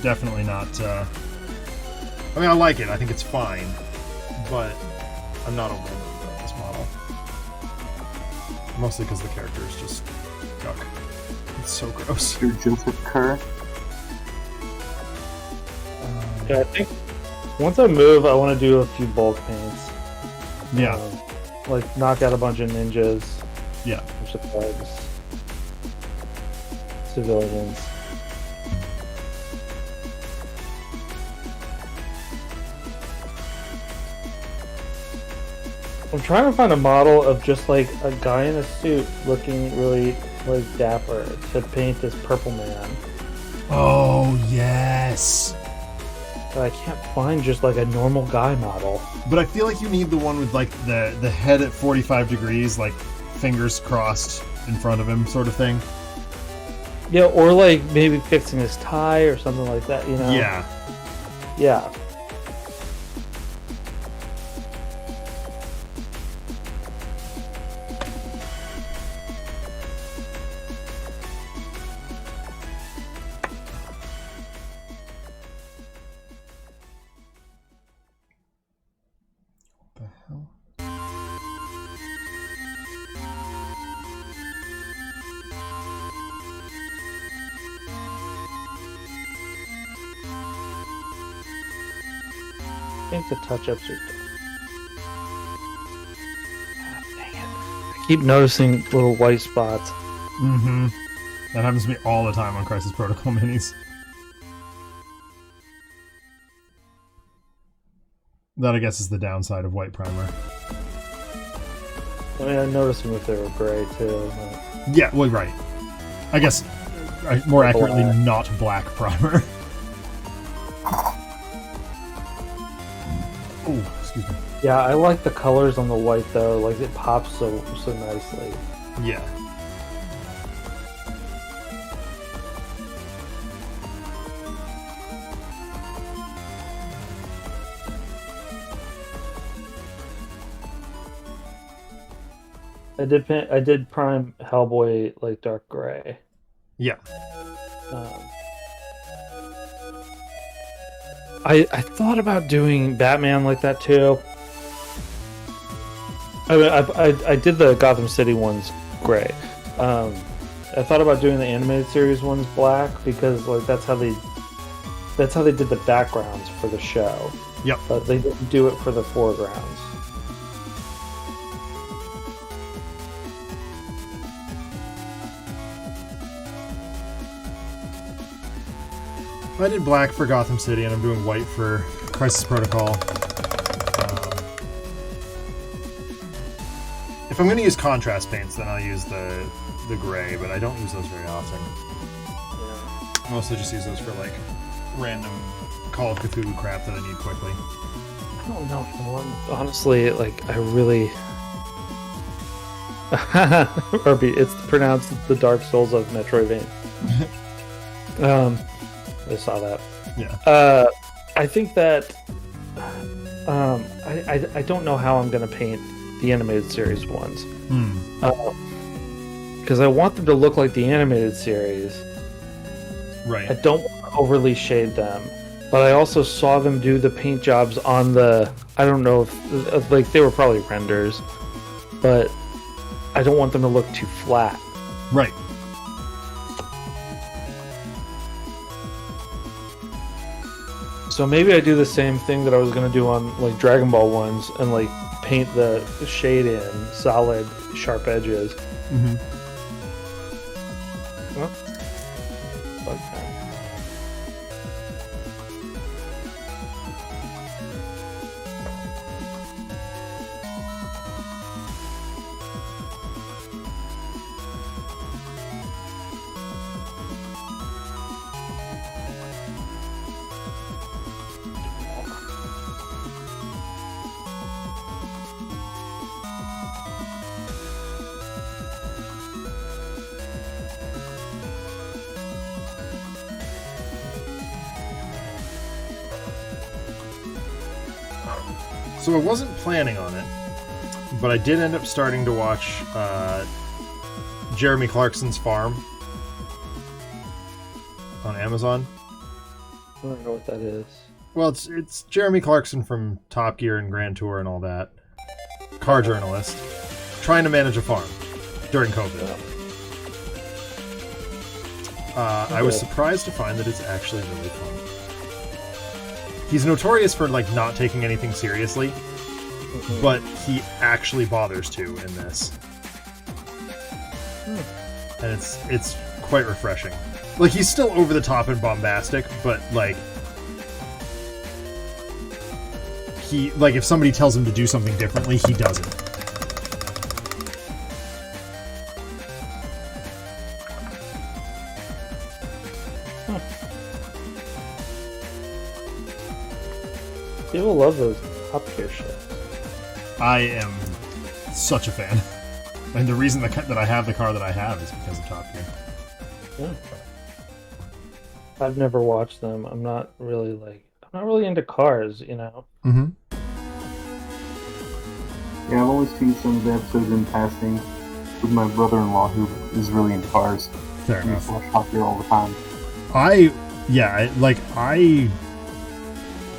Definitely not, I mean, I like it. I think it's fine. But I'm not overwhelmed about this model. Mostly because the character is just yuck. It's so gross. Mr. Joseph Kerr. Yeah, I think once I move, I want to do a few bulk paints. Yeah. Like knock out a bunch of ninjas. Yeah. Bunch of thugs. Civilians. I'm trying to find a model of just like a guy in a suit looking really like dapper to paint this purple man. Oh, yes! But I can't find just like a normal guy model. But I feel like you need the one with like the head at 45 degrees, like fingers crossed in front of him sort of thing. Yeah, or like maybe fixing his tie or something like that, you know? Yeah. Yeah. What the hell? I think the touch-ups are done. Ah, dang it. I keep noticing little white spots. Mm-hmm. That happens to me all the time on Crisis Protocol minis. That, I guess, is the downside of white primer. I mean, I noticed them if they were gray, too. But... Yeah, well, right. I guess, more accurately, Black. not black primer. Oh, excuse me. Yeah, I like the colors on the white, though. Like, it pops so nicely. Yeah. I did prime Hellboy, like, dark gray. Yeah. I thought about doing Batman like that too. I mean, I did the Gotham City ones gray. I thought about doing the animated series ones black because like that's how they did the backgrounds for the show. Yep. But they didn't do it for the foregrounds. I did black for Gotham City, and I'm doing white for Crisis Protocol. If I'm going to use contrast paints, then I'll use the gray, but I don't use those very often. Yeah. I mostly just use those for, like, random Call of Cthulhu crap that I need quickly. I don't know. Honestly, like, I really... Irby, it's pronounced the Dark Souls of Metroidvania. I saw that. Yeah. I think that... I don't know how I'm going to paint the animated series ones. Because I want them to look like the animated series. Right. I don't want to overly shade them. But I also saw them do the paint jobs on the... I don't know if... Like, they were probably renders. But I don't want them to look too flat. Right. So maybe I do the same thing that I was gonna do on like Dragon Ball ones and like paint the shade in solid, sharp edges. Mm-hmm. Oh. Okay. So I wasn't planning on it, but I did end up starting to watch Jeremy Clarkson's Farm on Amazon. I don't know what that is. Well, it's Jeremy Clarkson from Top Gear and Grand Tour and all that. Car journalist. Trying to manage a farm during COVID. I was surprised to find that it's actually really fun. He's notorious for like not taking anything seriously, but he actually bothers to in this. And it's quite refreshing. Like, he's still over the top and bombastic, but like if somebody tells him to do something differently, he does it. People love those Top Gear shit. I am such a fan. And the reason that I have the car that I have is because of Top Gear. Yeah. I've never watched them. I'm not really into cars, you know. Mm-hmm. Yeah, I've always seen some of the episodes in passing with my brother-in-law who is really into cars. Fair enough. I watch Top Gear all the time. I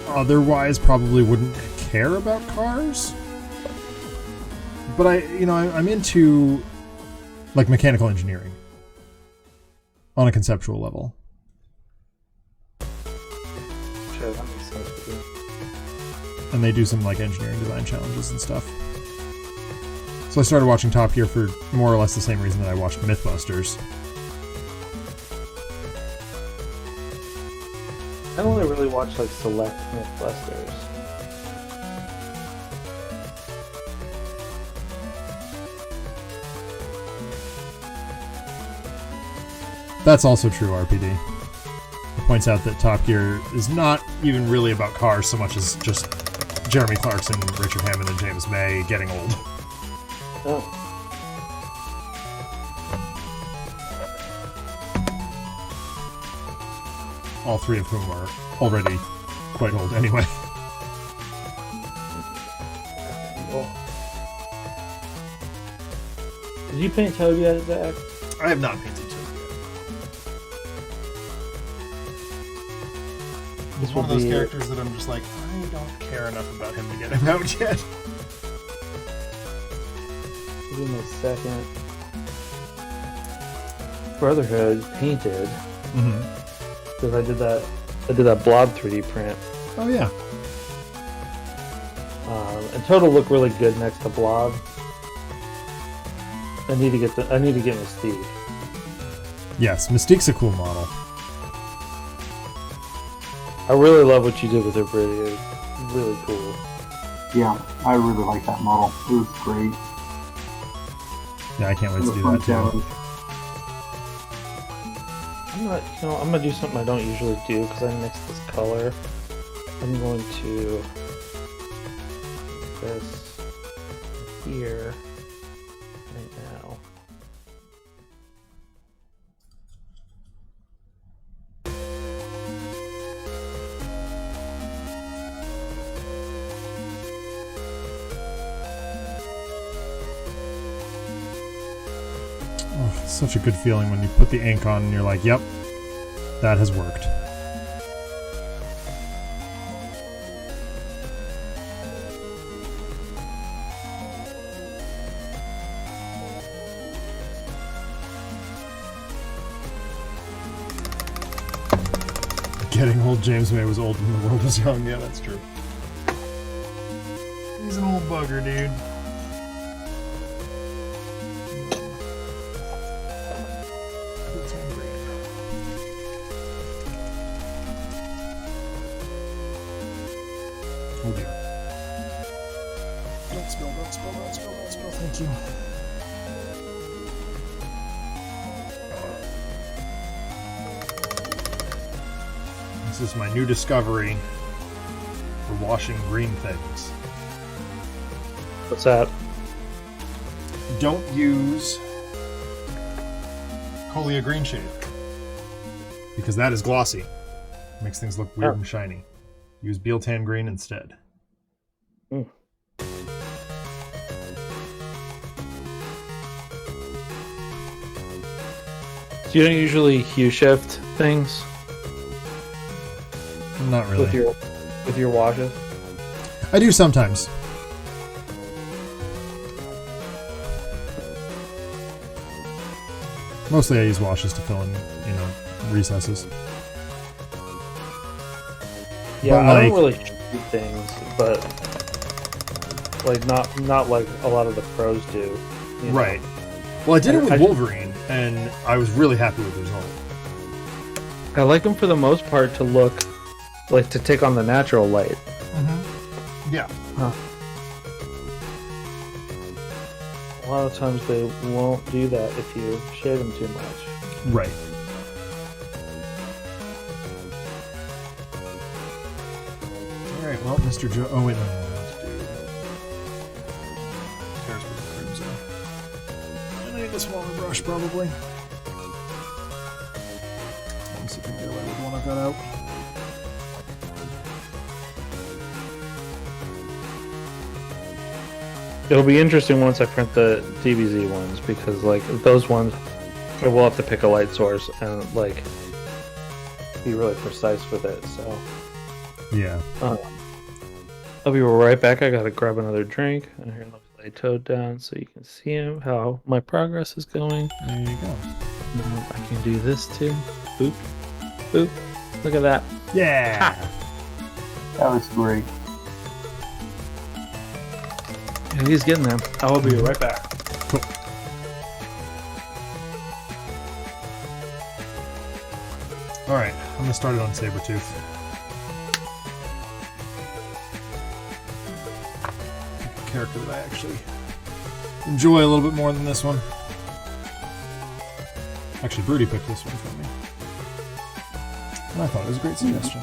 otherwise probably wouldn't care about cars, but I'm into like mechanical engineering on a conceptual level. Sure, that makes sense for you. And they do some like engineering design challenges and stuff. So I started watching Top Gear for more or less the same reason that I watched Mythbusters. I only really watch like select Mythbusters. That's also true, RPD. It points out that Top Gear is not even really about cars so much as just Jeremy Clarkson, Richard Hammond, and James May getting old. Oh. All three of whom are already quite old anyway. Cool. Did you paint Toby out of that? I have not painted Toby yet. He's one of those characters that I'm just like, I don't care enough about him to get him out yet. Give me a second. Brotherhood painted. Mm-hmm. Because I did that blob 3D print. Oh yeah. And Total look really good next to blob. I need to get Mystique. Yes, Mystique's a cool model. I really love what you did with her, Brady. It's really cool. Yeah, I really like that model. It was great. Yeah, I can't wait to do Fun that too. challenge. I'm gonna do something I don't usually do because I mixed this color. I'm going to put this here right now. Oh, it's such a good feeling when you put the ink on and you're like, yep, that has worked. Getting old. James May was old when the world was young. Yeah, that's true. He's an old bugger, dude. Oh dear. Don't spill, don't spill, don't spill, don't spill. Thank you. This is my new discovery for washing green things. What's that? Don't use Colia Green Shade, because that is glossy. Makes things look weird and shiny. Use Bealtan Green instead. Mm. So you don't usually hue shift things Not really. with your washes? I do sometimes. Mostly I use washes to fill in, recesses. Yeah, But, I don't like- really shoot things, but like not like a lot of the pros do. you know? Right. Well, I did it with I- Wolverine, and I was really happy with the result. I like them for the most part to look like to take on the natural light. Mm-hmm. Yeah. A lot of times they won't do that if you shade them too much. Right. Alright, well, Mr. Joe. Oh, wait, no. Paris with the crimson. And I need a smaller brush, probably. Let me see if I can get away with the one I've got out. It'll be interesting once I print the DBZ ones because like those ones I will have to pick a light source and like be really precise with it. So Yeah. I'll be right back. I gotta grab another drink. And here, let me lay Toad down so you can see him how my progress is going. There you go. I can do this too. Boop, boop. Look at that. Yeah! That was great. Yeah, he's getting there. I will be right back. Cool. Alright, I'm gonna start it on Sabretooth. Character that I actually enjoy a little bit more than this one. Actually, Broody picked this one for me. And I thought it was a great suggestion.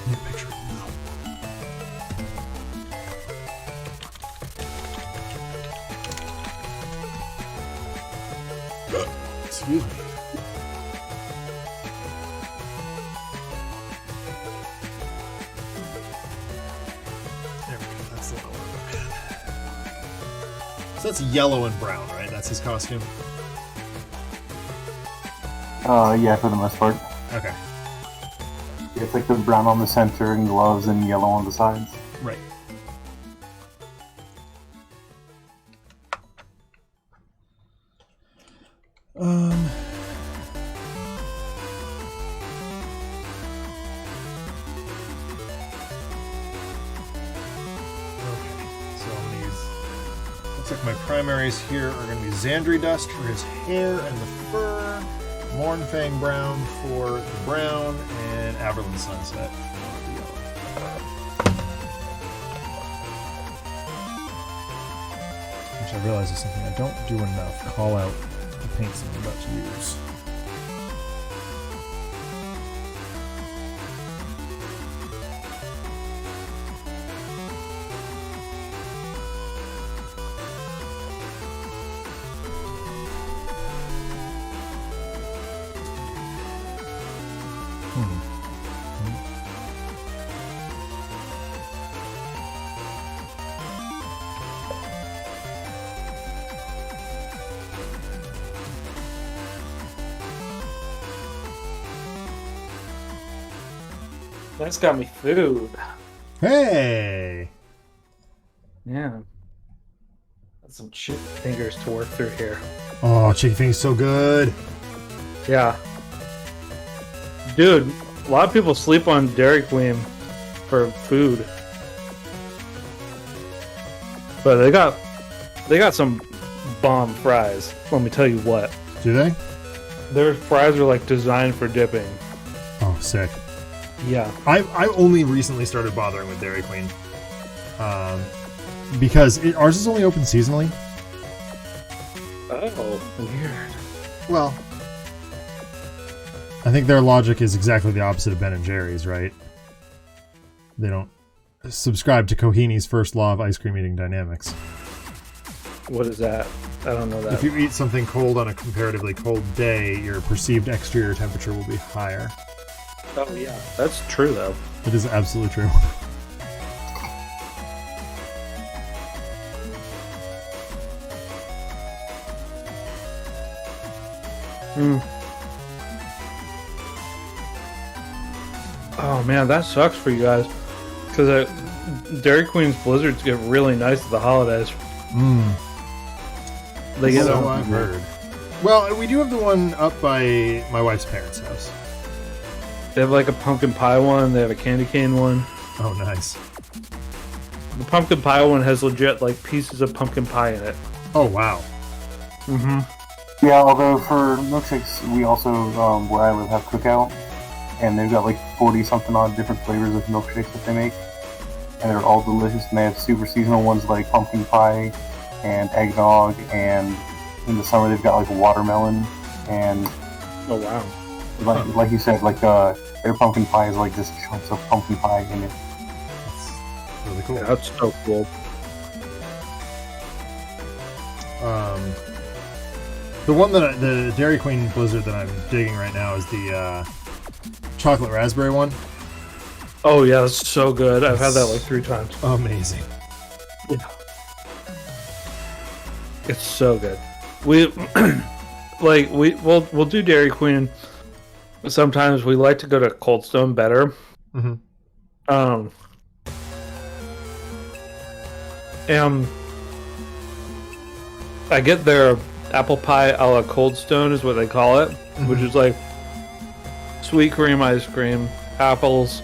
Need a picture of him now. Excuse me. There we go. That's the one I want to look at. So that's yellow and brown, right? That's his costume? Yeah, for the most part. Okay. It's like the brown on the center and gloves and yellow on the sides. Right. Okay, so I'm gonna use. Looks like my primaries here are gonna be Xandri Dust for his hair and the fur, Mornfang Brown for the brown, and Averland Sunset for the yellow. Which I realize is something I don't do enough. Call out the paints I'm about to use. That's got me food. Hey! Yeah. Some chicken fingers to work through here. Oh, chicken fingers so good. Yeah. Dude, a lot of people sleep on Dairy Queen for food. But they got some bomb fries. Let me tell you what. Do they? Their fries are like designed for dipping. Oh, sick. Yeah. I only recently started bothering with Dairy Queen. Because ours is only open seasonally. Oh, weird. Well, I think their logic is exactly the opposite of Ben and Jerry's, right? They don't subscribe to Kohini's first law of ice cream eating dynamics. What is that? I don't know that. If you eat something cold on a comparatively cold day, your perceived exterior temperature will be higher. Oh, yeah. That's true, though. It is absolutely true. Oh, man, that sucks for you guys. Because Dairy Queen's blizzards get really nice at the holidays. They get So I've heard. Well, we do have the one up by my wife's parents' house. They have like a pumpkin pie one. They have a candy cane one. Oh, nice. The pumpkin pie one has legit like pieces of pumpkin pie in it. Oh, wow. Mm-hmm. Yeah, although for milkshakes, we also, where I live, have Cookout, and they've got like 40-something odd different flavors of milkshakes that they make, and they're all delicious, and they have super seasonal ones like pumpkin pie and eggnog, and in the summer they've got like watermelon, and Oh, wow. like you said, like their pumpkin pie is like just chunks of pumpkin pie in it. That's really cool. Yeah, that's so cool. The one the Dairy Queen Blizzard that I'm digging right now is the chocolate raspberry one. Oh, yeah, that's so good. I've had that like 3 times. Amazing. Yeah. It's so good. We'll do Dairy Queen. Sometimes we like to go to Cold Stone better. Mm-hmm. And I get their apple pie a la Cold Stone is what they call it, which is like sweet cream ice cream, apples,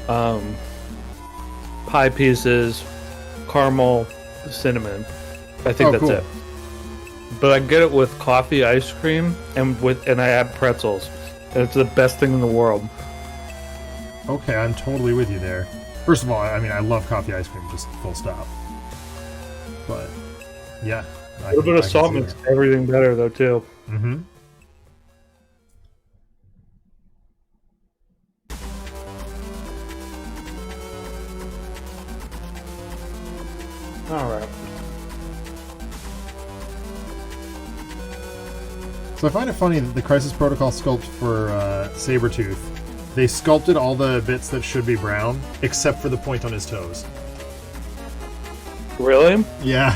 pie pieces, caramel, cinnamon. I think that's cool. it. But I get it with coffee ice cream and I add pretzels. And it's the best thing in the world. Okay, I'm totally with you there. First of all, I mean, I love coffee ice cream, just full stop. But, yeah. A little bit of salt makes everything better, though, too. Mm-hmm. All right. So I find it funny that the Crisis Protocol sculpt for Sabretooth, they sculpted all the bits that should be brown, except for the point on his toes. Really? Yeah.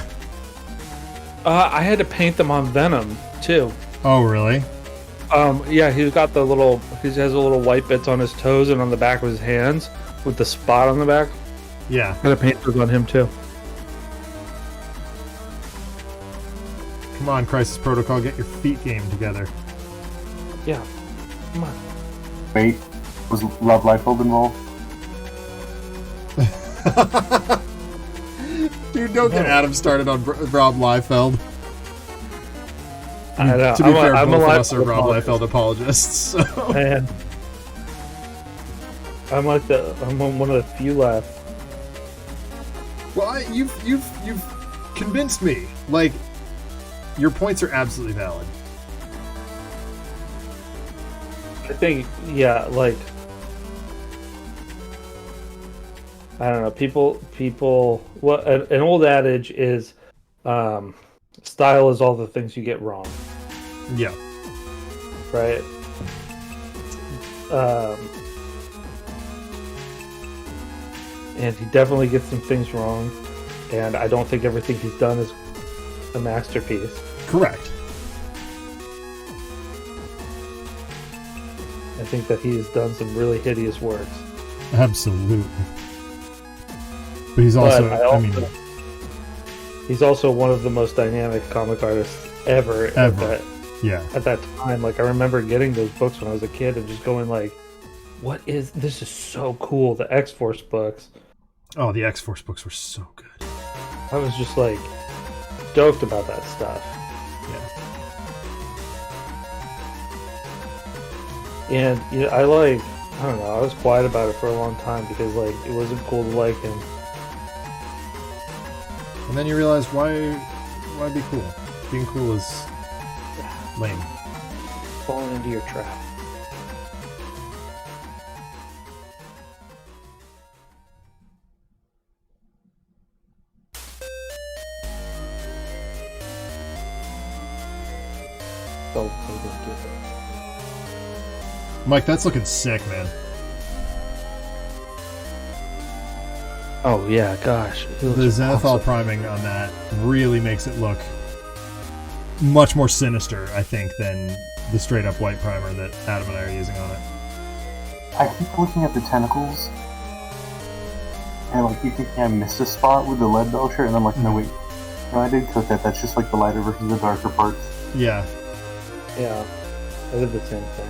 I had to paint them on Venom, too. Oh, really? Yeah, he has a little white bits on his toes and on the back of his hands with the spot on the back. Yeah. I had to paint those on him, too. Come on, Crisis Protocol, get your feet game together. Yeah. Come on. Wait, was Rob Liefeld involved? Dude, don't get Adam started on Rob Liefeld. I know. To be fair, I'm both a of us are Liefeld Rob apologist. Liefeld apologists. So. Man. I'm one of the few left. Well, you've convinced me. Like, your points are absolutely valid. I think, yeah, like, I don't know, people, what an old adage is, style is all the things you get wrong, Yeah. right? And he definitely gets some things wrong, and I don't think everything he's done is a masterpiece. Correct. I think that he has done some really hideous works. Absolutely. But he's also, But I mean, he's also one of the most dynamic comic artists ever. At that time. Like, I remember getting those books when I was a kid and just going like, this is so cool. The X-Force books. Oh, the X-Force books were so good. I was just like stoked about that stuff. Yeah. And I don't know, I was quiet about it for a long time because like it wasn't cool to like him. And then you realize why be cool? Being cool is lame. Falling into your trap. Mike, that's looking sick, man. Oh yeah, gosh. The Zenithal priming on that really makes it look much more sinister, I think, than the straight up white primer that Adam and I are using on it. I keep looking at the tentacles, and like you think I missed a spot with the lead belcher, and I'm like, no wait, no, I did cook that. That's just like the lighter versus the darker parts. Yeah. Yeah, I did the same thing.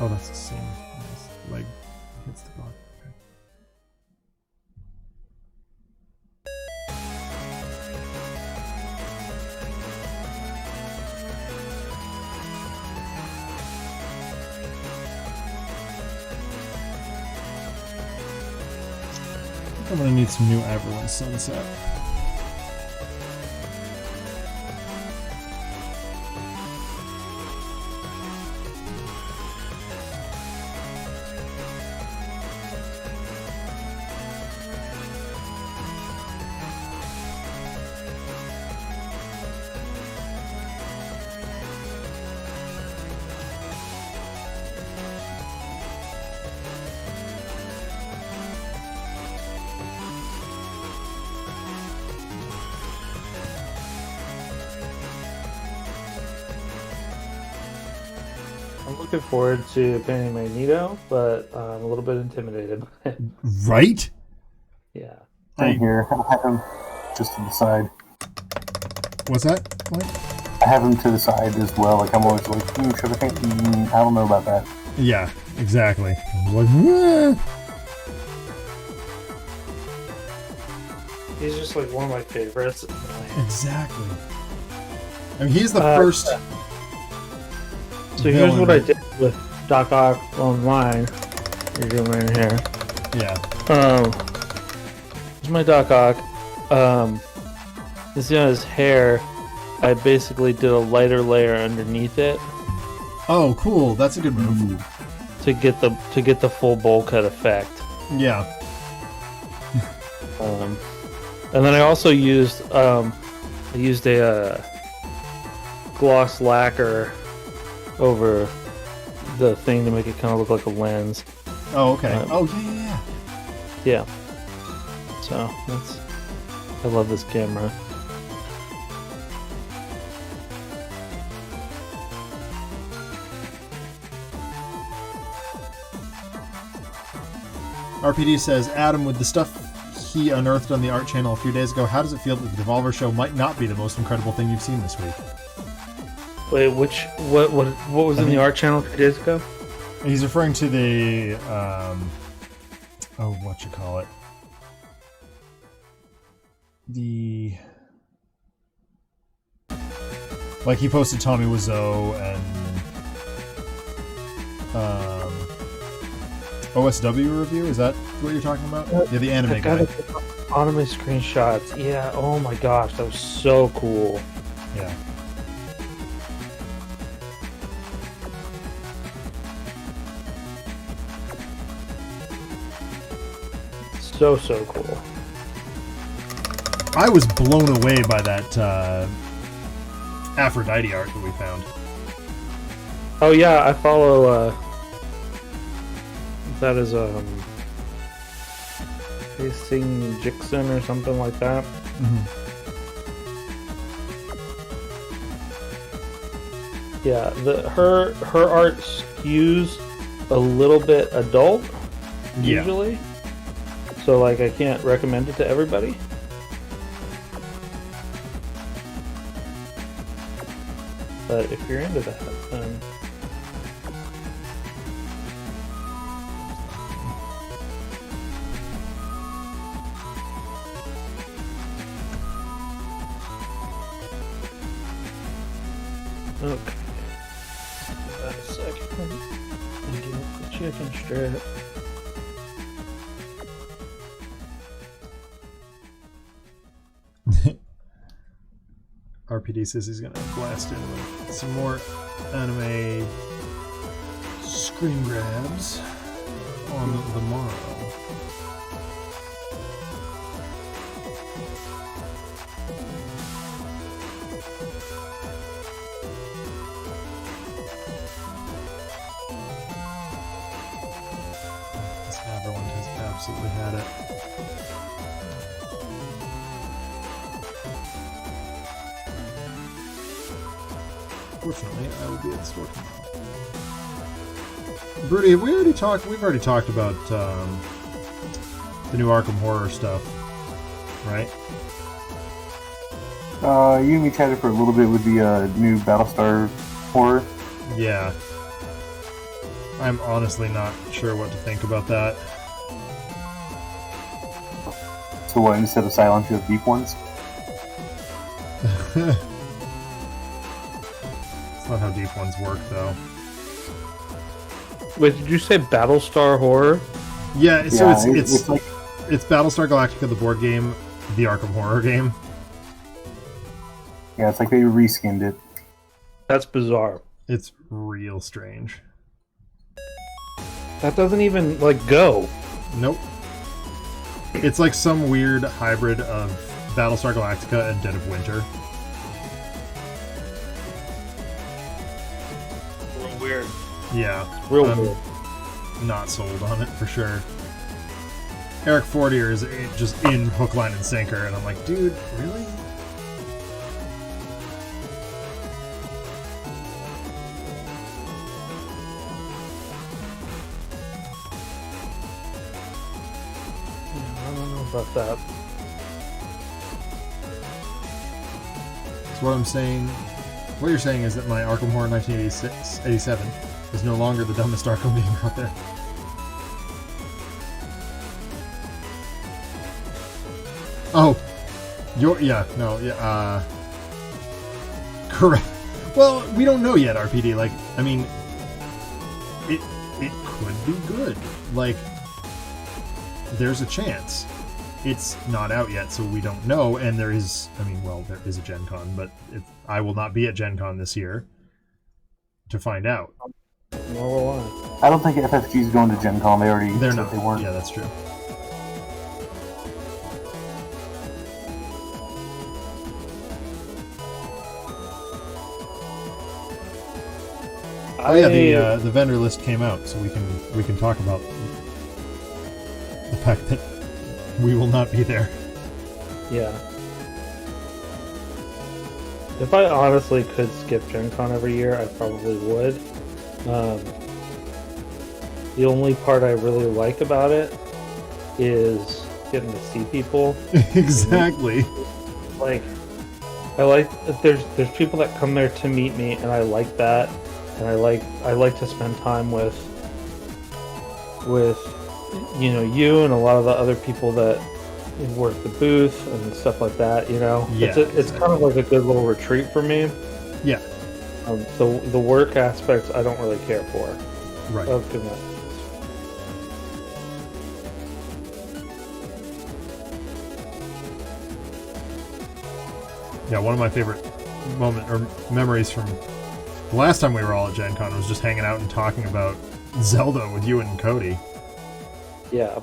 Oh, that's the same. Nice. Leg hits the block. Okay. I think I'm gonna need some new Everland Sunset. I'm looking forward to painting Magneto, but I'm a little bit intimidated by it. Right? Yeah. Right here, I have him just to the side. What's that? What? I have him to the side as well. Like I'm always like, should I paint? I don't know about that. Yeah, exactly. Like, "Wah." He's just like one of my favorites. Exactly. I mean, he's the first. So here's what I did with Doc Ock Online. You're doing right here. Yeah. Here's my Doc Ock. You see on his hair, I basically did a lighter layer underneath it. Oh, cool. That's a good move. To get the full bowl cut effect. Yeah. And then I also used a gloss lacquer over the thing to make it kind of look like a lens. Oh, okay. Yeah. Yeah. So I love this camera. RPD says, Adam, with the stuff he unearthed on the art channel a few days ago, how does it feel that the Devolver show might not be the most incredible thing you've seen this week? Wait, what was in the art channel a few days ago? He's referring to the what you call it? Like he posted Tommy Wiseau and OSW review. Is that what you're talking about? Yeah, the anime guy. Anime screenshots. Yeah. Oh my gosh, that was so cool. Yeah. So cool. I was blown away by that Aphrodite art that we found. Oh yeah, I follow that is Facing Jixon or something like that. Mm-hmm. Yeah, her art skews a little bit adult, Yeah. usually. So, like, I can't recommend it to everybody. But if you're into that, then... Okay. Got a second. And get the chicken strip. RPD says he's gonna blast in with some more anime screen grabs on the morrow. This Everyone has absolutely had it. Fortunately, I will be at the store tomorrow. Broody, have we already talked? We've already talked about the new Arkham Horror stuff, right? You and me chatted for a little bit with the new Battlestar horror. Yeah. I'm honestly not sure what to think about that. So what, instead of silent, you have deep ones? It's not how deep ones work, though. Wait, did you say Battlestar Horror? Yeah, so Yeah, it's like, it's Battlestar Galactica, the board game, the Arkham Horror game. yeah, it's like they reskinned it. That's bizarre. It's real strange. That doesn't even, like, go. Nope. It's like some weird hybrid of Battlestar Galactica and Dead of Winter. Real weird. Yeah. Real I'm weird. not sold on it for sure. Eric Fortier is just in hook, line, and sinker, and I'm like, dude, really? I don't know about that. So what I'm saying, what you're saying is that my Arkham Horror 1987 is no longer the dumbest Arkham game out there. Oh, correct. Well, we don't know yet, RPD. Like, I mean, it could be good. Like, there's a chance. It's not out yet, so we don't know. And there is, I mean, well, there is a Gen Con, but I will not be at Gen Con this year to find out. Nor will I. I don't think FFG is going to Gen Con. They already They're said not. they weren't. Yeah, that's true. Oh yeah, the vendor list came out, so we can talk about the fact that we will not be there. Yeah. If I honestly could skip Gen Con every year, I probably would. The only part I really like about it is getting to see people. Exactly. Like, I like there's people that come there to meet me, and I like that. And I like to spend time with you and a lot of the other people that work the booth and stuff like that. Yeah, it's kind of like a good little retreat for me. Yeah. The work aspects I don't really care for. Right. Of conventions. Yeah, one of my favorite memories from the last time we were all at Gen Con was just hanging out and talking about Zelda with you and Cody. Yeah.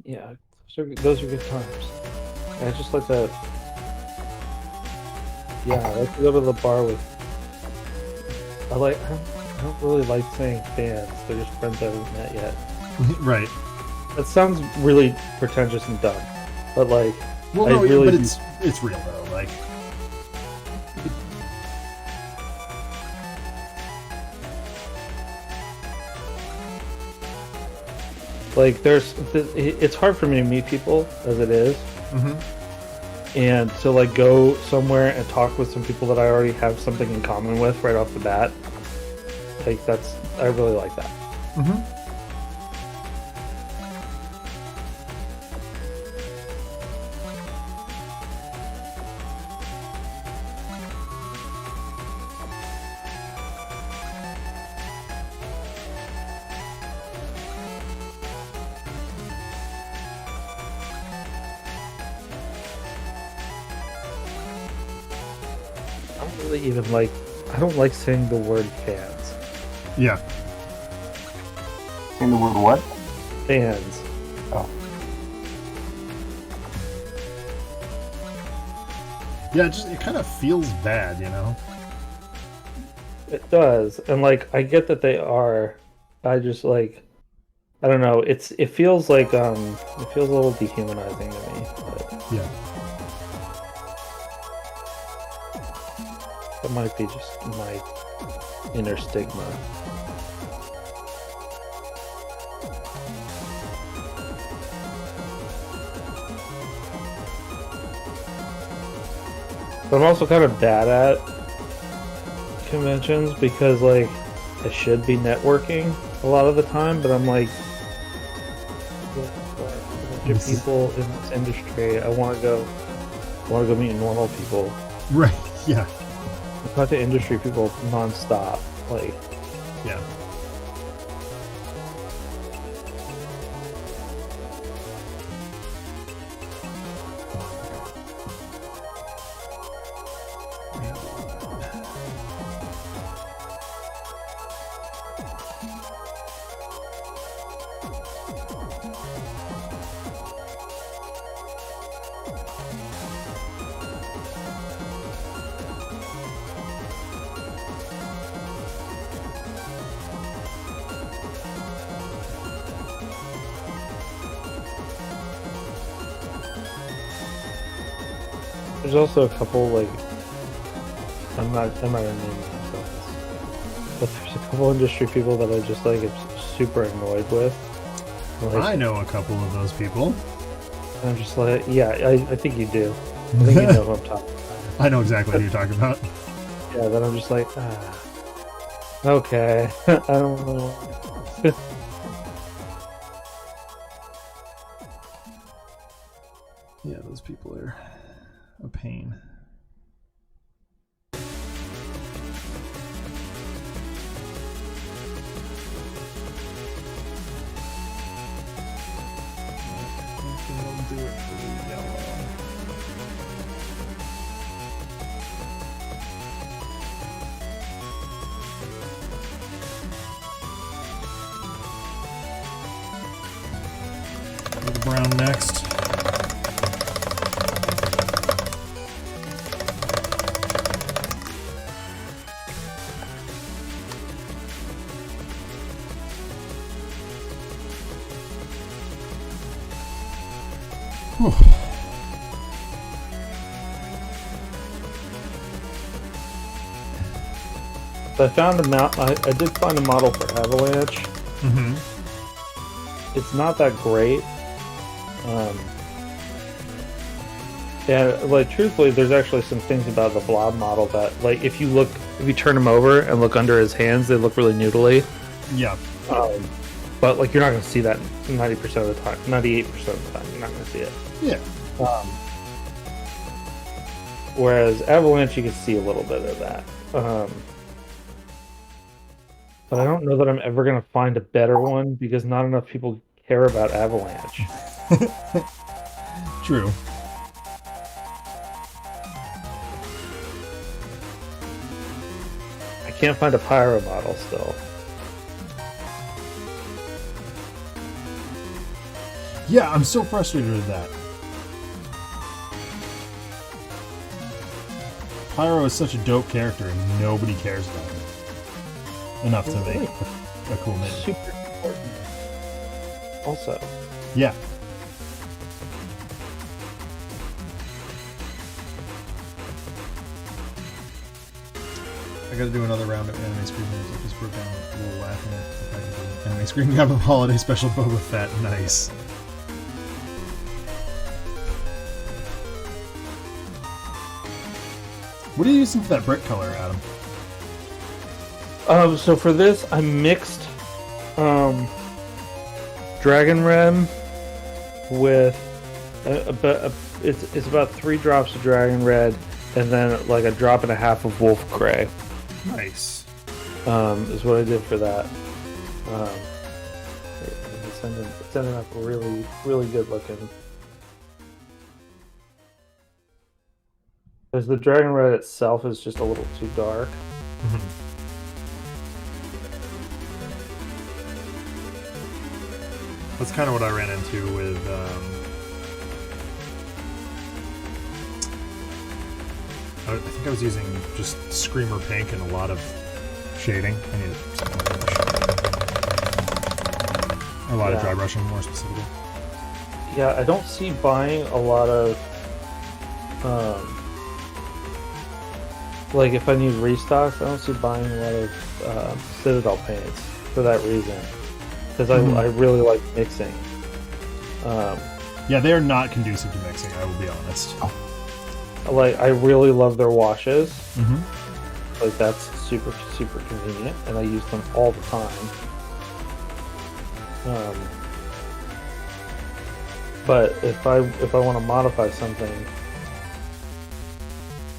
Yeah, those are good times. I just like to. Yeah, I like to go to the bar with. I don't really like saying fans. They're just friends I haven't met yet. Right. That sounds really pretentious and dumb, but like. Well, no, but it's real though. Like, Like, it's hard for me to meet people as it is. And to like go somewhere and talk with some people that I already have something in common with right off the bat, like I really like that. I don't like saying the word fans. Yeah. In the word what? Fans. Oh. Yeah, it kind of feels bad, you know? It does. And like I get that they are. I just like I don't know, it feels like it feels a little dehumanizing to me. But yeah. That might be just my inner stigma. But I'm also kind of bad at conventions because, like, I should be networking a lot of the time, but I'm like, a bunch of people in this industry. I want to go meet normal people. Right. Yeah. I talk to industry people nonstop. Like, yeah. There's also a couple, like, I'm not gonna name myself, but there's a couple industry people that I just like am super annoyed with. Like, I know a couple of those people. I'm just like, yeah, I think you do. I think you know who I'm talking about. I know exactly what you're talking about. Yeah, then I'm just like, okay, I don't know. Yeah, those people are a pain. Brown next. Whew. I found I did find a model for Avalanche. Mm-hmm. It's not that great. And like, truthfully, there's actually some things about the Blob model that, like, if you turn him over and look under his hands, they look really noodly. Yeah. But like, you're not going to see that 90% of the time, 98% of the time, you're not going to see it. Yeah. Whereas Avalanche, you can see a little bit of that. But I don't know that I'm ever going to find a better one because not enough people care about Avalanche. True. I can't find a Pyro model still. Yeah, I'm so frustrated with that. Pyro is such a dope character and nobody cares about him enough to make a cool mini. Super important. Also. Yeah. I gotta do another round of anime screen games. I just broke down a little laughing at the fact that the anime screen grab of holiday special Boba Fett. Nice. What are you using for that brick color, Adam? So for this, I mixed Dragon Red with it's about 3 drops of Dragon Red and then like a drop and a half of Wolf Gray. Nice. Is what I did for that. It's ended up really, really good looking. Because the Dragon Red itself is just a little too dark. That's kind of what I ran into with I think I was using just Screamer Pink and a lot of shading. I needed something like that. A lot of dry brushing, more specifically. Yeah, I don't see buying a lot of like if I need restocks, I don't see buying a lot of Citadel paints for that reason. Because I really like mixing. Yeah, they are not conducive to mixing, I will be honest. Like, I really love their washes. Mm-hmm. Like, that's super, super convenient, and I use them all the time. But if I want to modify something,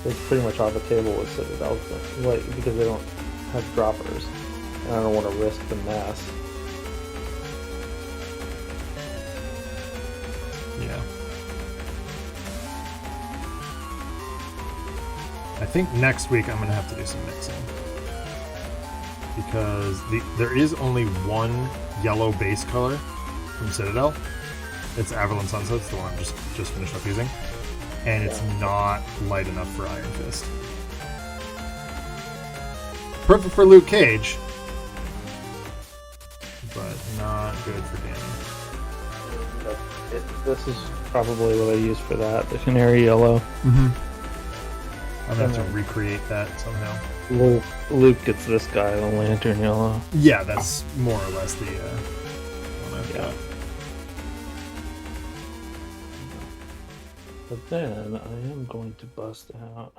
it's pretty much off the table with Citadel, like, because they don't have droppers, and I don't want to risk the mess. Yeah. I think next week I'm going to have to do some mixing. Because there is only one yellow base color from Citadel. It's Averland Sunset, it's the one I'm just finished up using. And it's not light enough for Iron Fist. Perfect for Luke Cage, but not good for Danny. This is probably what I use for that, the Canary Yellow. Mm-hmm. I'm going to have to recreate that somehow. Luke gets this guy, the Lantern Yellow. Yeah, that's more or less the one I've got. But then I am going to bust out.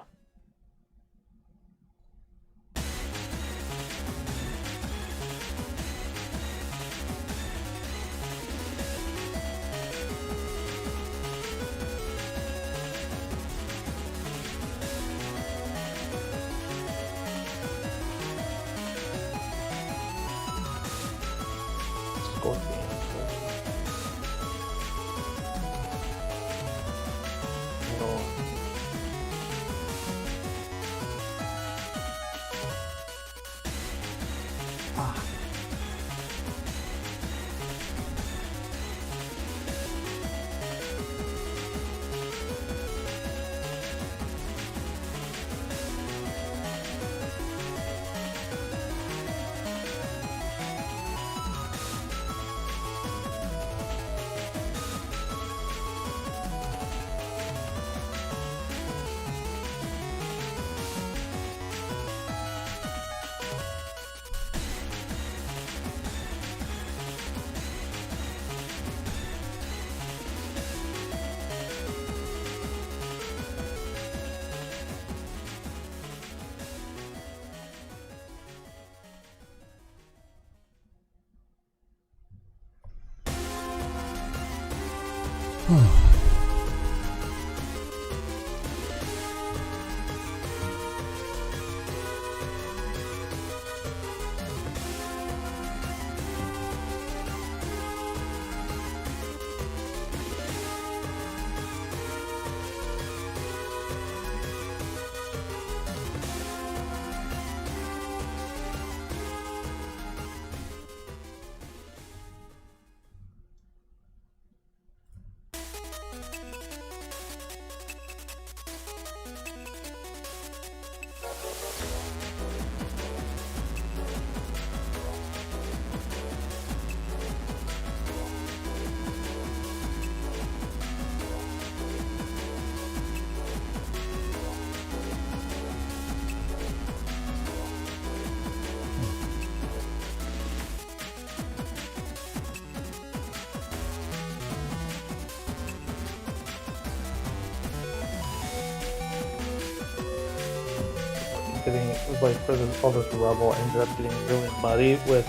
getting like for all this rubble ended up getting really muddy with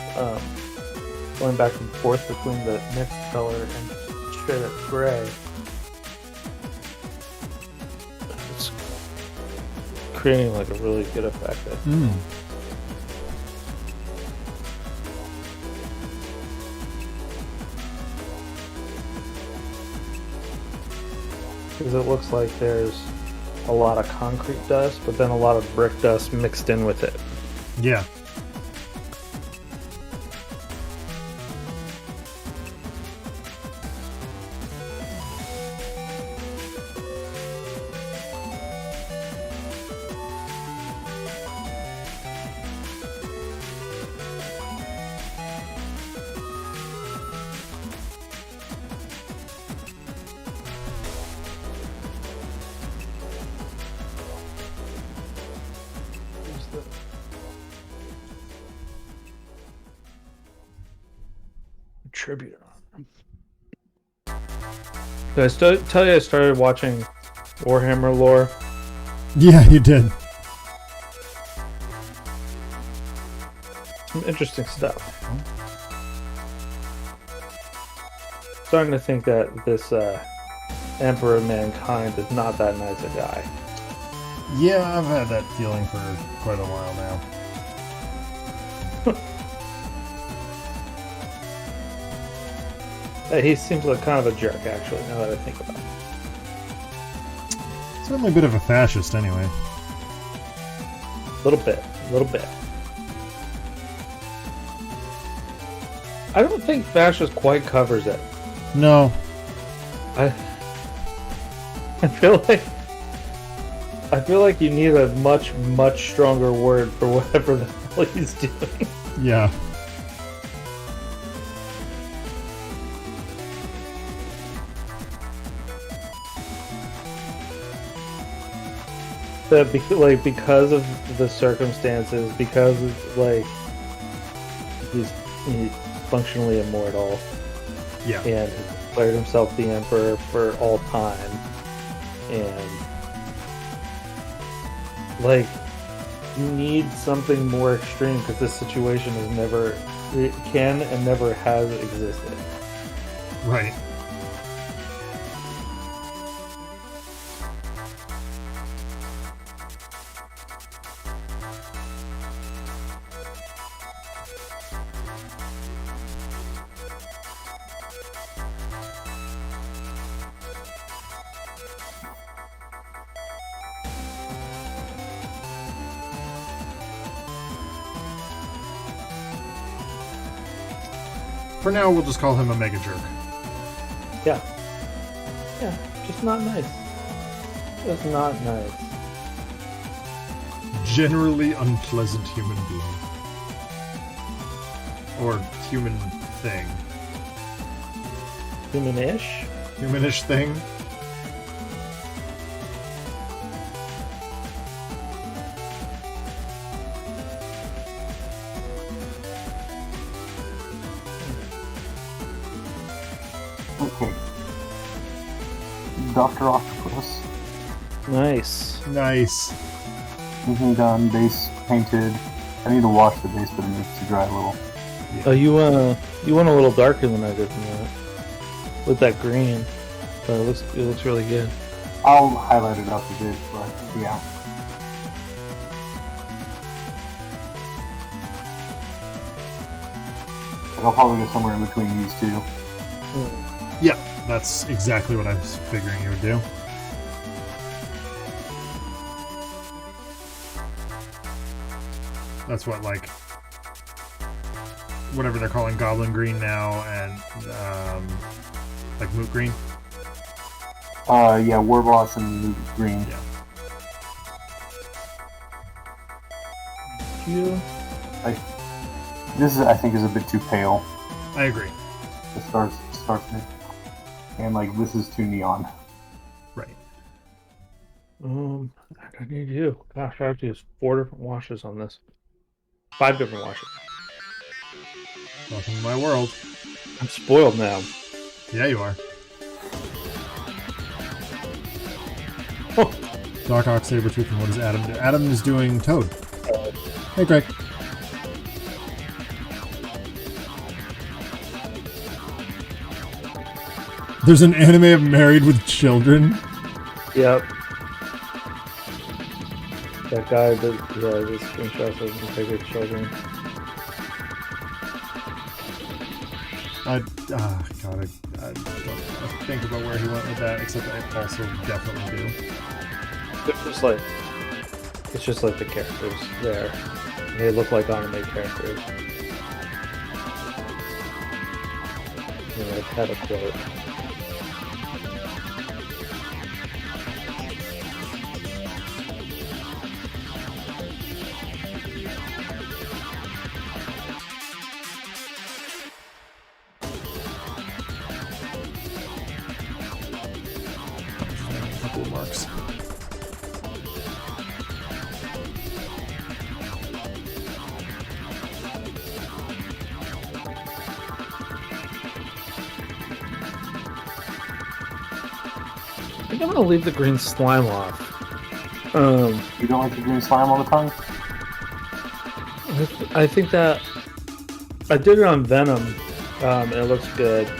going back and forth between the mixed color and straight up gray. It's creating like a really good effect. I think. Because it looks like there's a lot of concrete dust, but then a lot of brick dust mixed in with it. Yeah. Tribute on them. Did I tell you I started watching Warhammer lore? Yeah, you did. Some interesting stuff. Starting to think that this Emperor of Mankind is not that nice a guy. Yeah, I've had that feeling for quite a while now. He seems like kind of a jerk, actually, now that I think about it. Certainly a bit of a fascist, anyway. A little bit. I don't think fascist quite covers it. No. I feel like you need a much stronger word for whatever the hell he's doing. Yeah. That because of the circumstances, because of, like, he's functionally immortal. Yeah. And declared himself the emperor for all time. And like, you need something more extreme because this situation it can and never has existed. Right. For now, we'll just call him a mega jerk. Yeah. Yeah, just not nice. Just not nice. Generally unpleasant human being. Or human thing. Human-ish? Humanish thing. Okay. Dr. Octopus. Nice. Nice. Done, base painted. I need to wash the base, but it needs to dry a little. Yeah. Oh, you went a little darker than I did in that. With that green. But it looks really good. I'll highlight it up a bit, but yeah. I'll probably go somewhere in between these two. Yeah, that's exactly what I was figuring you would do. That's what, like, whatever they're calling Goblin Green now, and like Moot Green. Yeah, Warboss and Moot Green. Yeah. This is, I think, is a bit too pale. I agree. It starts me. And like this is too neon. Right. I need you. Gosh, I have to use 4 different washes on this. 5 different washes. Welcome to my world. I'm spoiled now. Yeah, you are. Oh, Doc Ock, Sabretooth, and what does Adam do? Adam is doing Toad. Hey, Greg. There's an anime of Married with Children. Yep. That guy that this screenshots of the bigger children. I don't think about where he went with that, except I also definitely do. It's just like the characters there. They look like anime characters. You know, I had a quote. A couple of marks. I think I'm gonna leave the green slime off. You don't like the green slime on the tongue? I think that I did it on Venom. And it looks good,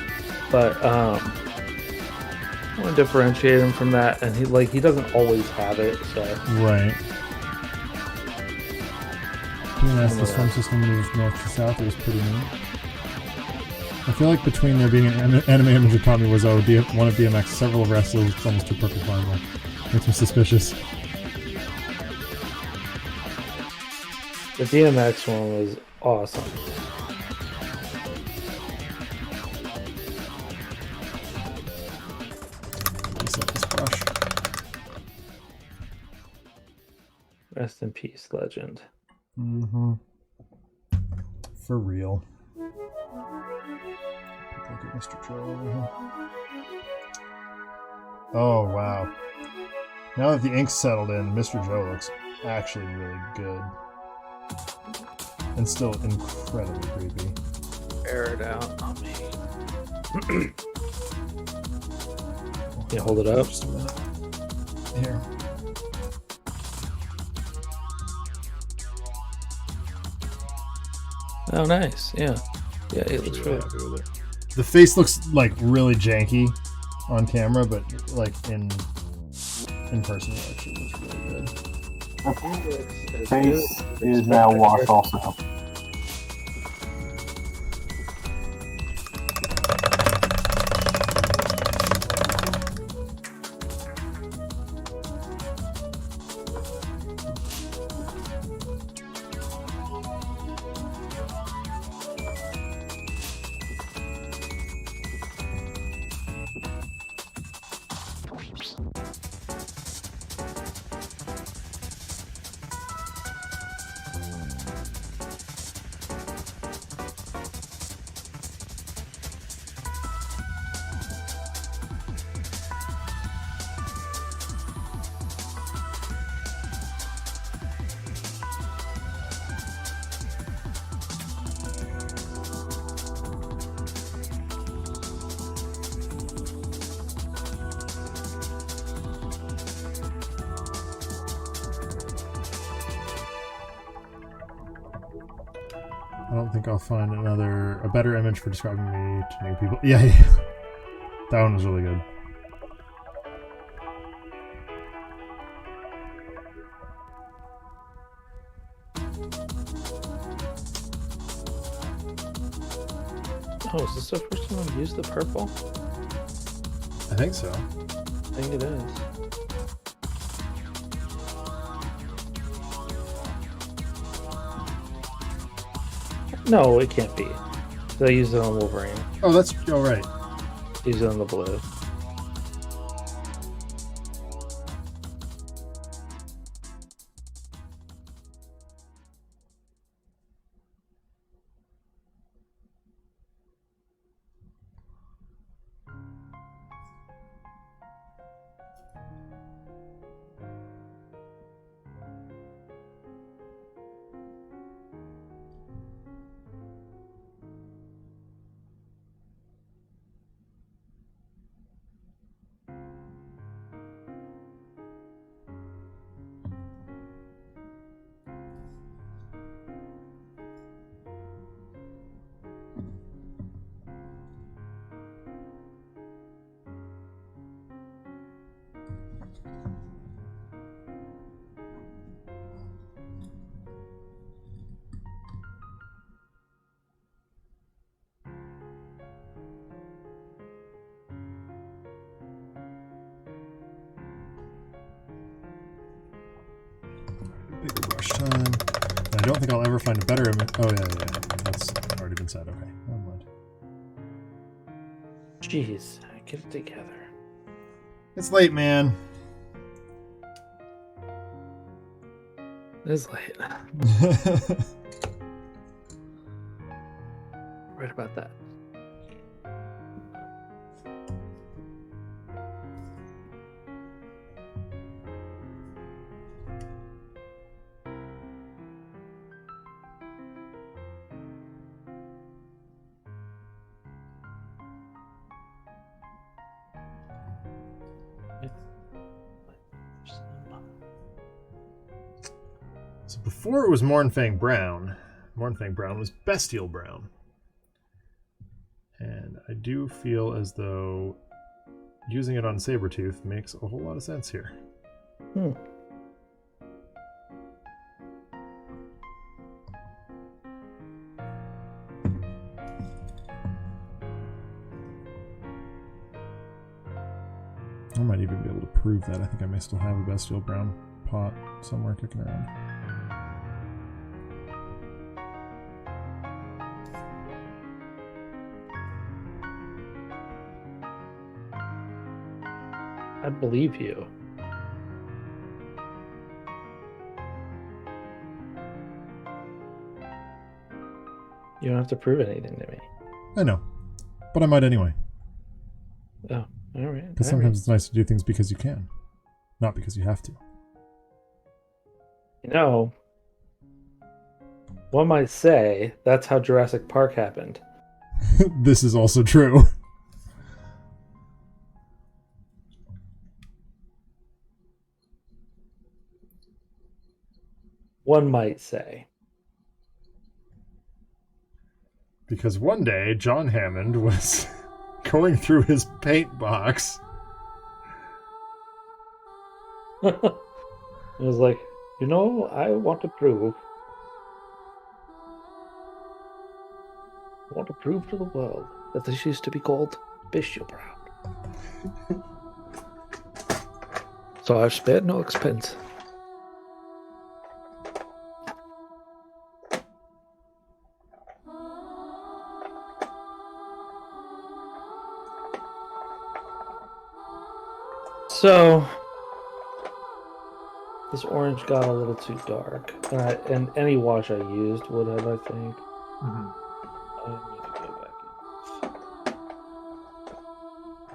but I want to differentiate him from that, and he doesn't always have it, so. Right. Yes, the swim system moves north to south. It was pretty neat. I feel like between there being an anime image of Tommy Wiseau, one of DMX, several wrestlers, it's almost too perfect line. Makes me suspicious. The DMX one was awesome. Reset this brush. Rest in peace, legend. Mm-hmm. For real. Look at Mr. Joe over here. Oh, wow. Now that the ink's settled in, Mr. Joe looks actually really good. And still incredibly creepy. Air it out on me. Yeah, hold it up. Just a minute. Here. Oh, nice. Yeah. Yeah, it looks really happy with it. The face looks like really janky on camera, but like in person it actually looks really good. The face is now washed also. I don't think I'll find a better image for describing me to new people. Yeah. That one was really good. Oh, is this the first time I've used the purple? I think so. I think it is. No, it can't be. I used it on Wolverine. Oh, that's right. Used it on the blue. time. I don't think I'll ever find a better image. Oh, yeah. That's already been said. Okay. Never mind. Jeez, get it together. It's late, man. It is late. Right about that. So before it was Mornfang Brown was Bestial Brown. And I do feel as though using it on Sabretooth makes a whole lot of sense here. I might even be able to prove that. I think I may still have a Bestial Brown pot somewhere kicking around. I believe you. You don't have to prove anything to me. I know, but I might anyway. Oh, all right. Because sometimes it's nice to do things because you can, not because you have to. You know, one might say that's how Jurassic Park happened. This is also true. One might say. Because one day, John Hammond was going through his paint box. It was like, you know, I want to prove to the world that this used to be called Bestial Brown. So I've spared no expense. So, this orange got a little too dark, and any wash I used would have, I think. I need to go back in.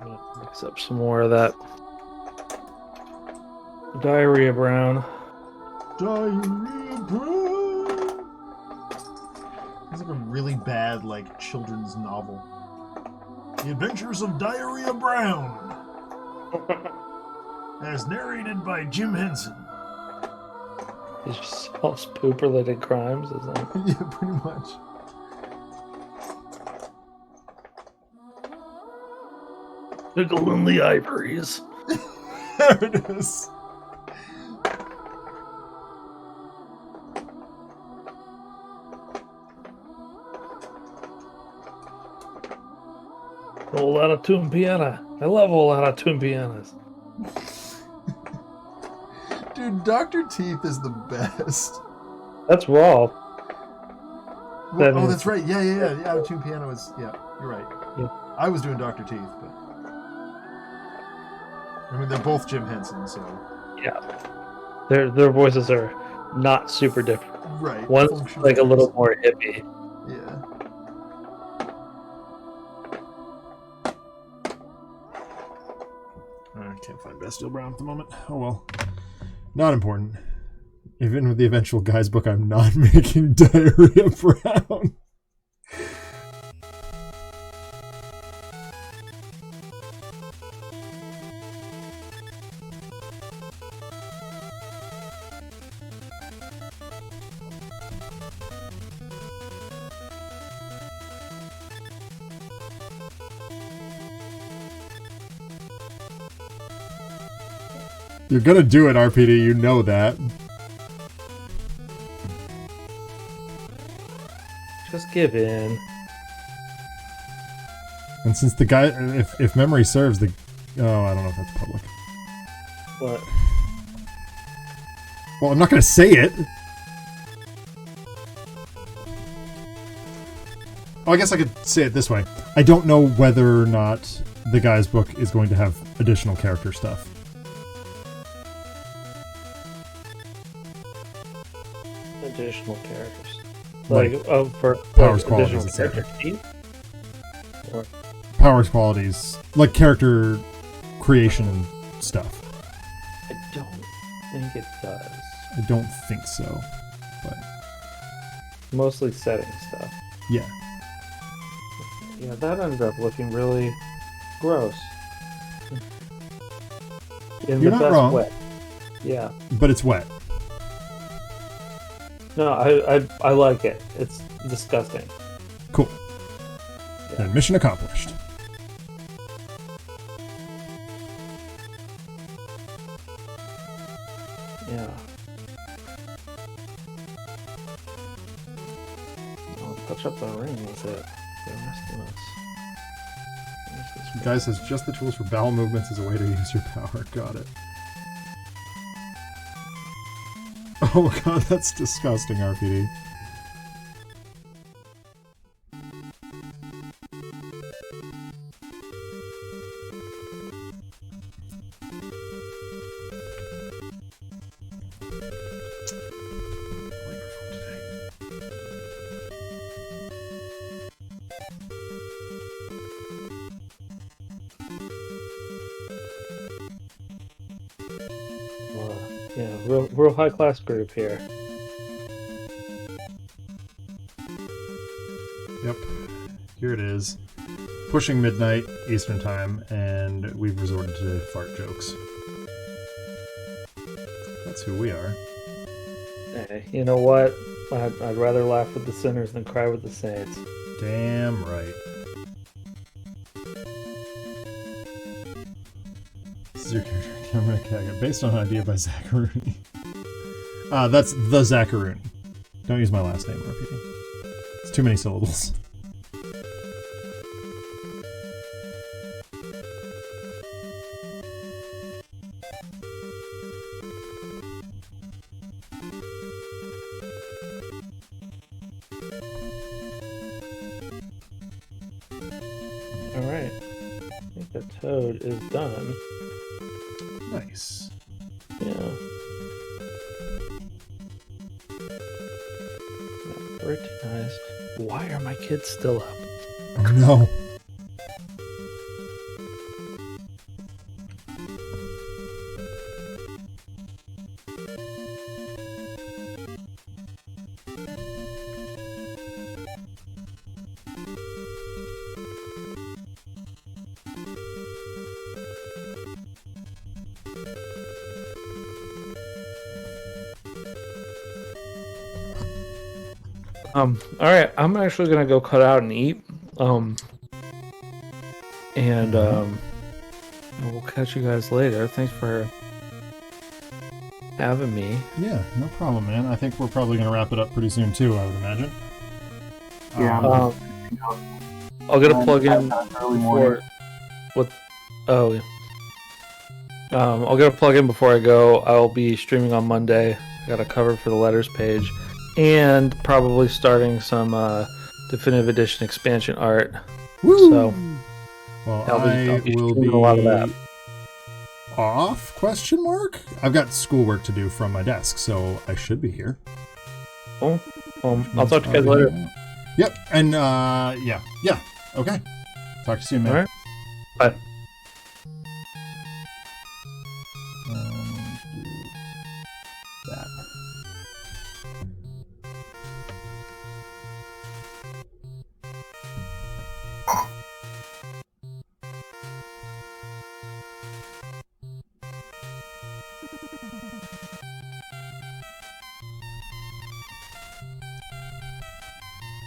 I'm gonna mix up some more of that diarrhea brown. Diarrhea Brown! It's like a really bad, like, children's novel. The Adventures of Diarrhea Brown! As narrated by Jim Henson. He just solves poop-related crimes, isn't it? Yeah, pretty much. Pickle in the ivories. There it is. Old Tune Piana. I love Old Tune Pianas. Dude, Dr. Teeth is the best. That's raw. Well, oh, that's right. Yeah. Out of Tune Piano is, yeah, you're right. Yeah. I was doing Dr. Teeth, but I mean, they're both Jim Henson, so. Yeah. Their voices are not super different. Right. One's like a little more hippie. Yeah. I can't find Bestial Brown at the moment. Oh well. Not important. Even with the eventual guy's book, I'm not making Diarrhea Brown. You're gonna do it, RPD, you know that. Just give in. And since the guy, if memory serves, I don't know if that's public. What? Well, I'm not gonna say it. Oh, I guess I could say it this way. I don't know whether or not the guy's book is going to have additional character stuff. Additional characters. Like, For powers, like, qualities, additional etc. character sheet? Or Powers, qualities, like character creation and stuff. I don't think it does. I don't think so, but Mostly setting stuff. yeah. Yeah, that ended up looking really gross. In You're the not best wrong. way. Yeah. But it's wet. No, I like it. It's disgusting. Cool. Yeah. Then mission accomplished. Yeah. I'll touch up the ring with it. The rest of this. Where's this The guy says just the tools for bowel movements is a way to use your power. Got it. Oh god, that's disgusting, RPD. Yeah, real high class group here. Yep. Here it is. Pushing midnight Eastern time, and we've resorted to fart jokes. That's who we are. Hey, you know what? I'd rather laugh with the sinners than cry with the saints. Damn right. This is your character, Cameron Kaga, based on an idea by Zacharuni. That's the Zacharuni. Don't use my last name, RPD. It's too many syllables. Alright. I think the toad is done. Nice. Yeah. Pretty nice. Why are my kids still up? Oh no. Alright, I'm actually gonna go cut out and eat. And we'll catch you guys later. Thanks for having me. Yeah, no problem, man. I think we're probably going to wrap it up pretty soon, too, I would imagine. Yeah. I'll get a plug in Early morning. I'll get a plug in before I go. I'll be streaming on Monday. I got a cover for the letters page, and probably starting some definitive edition expansion art. Woo! So well, I'll be will streaming be a lot of that. off? Question mark? I've got schoolwork to do from my desk, so I should be here. Cool. I'll talk to you guys later. Yep, and yeah, okay. Talk to you soon, man. All right. Bye. Do that.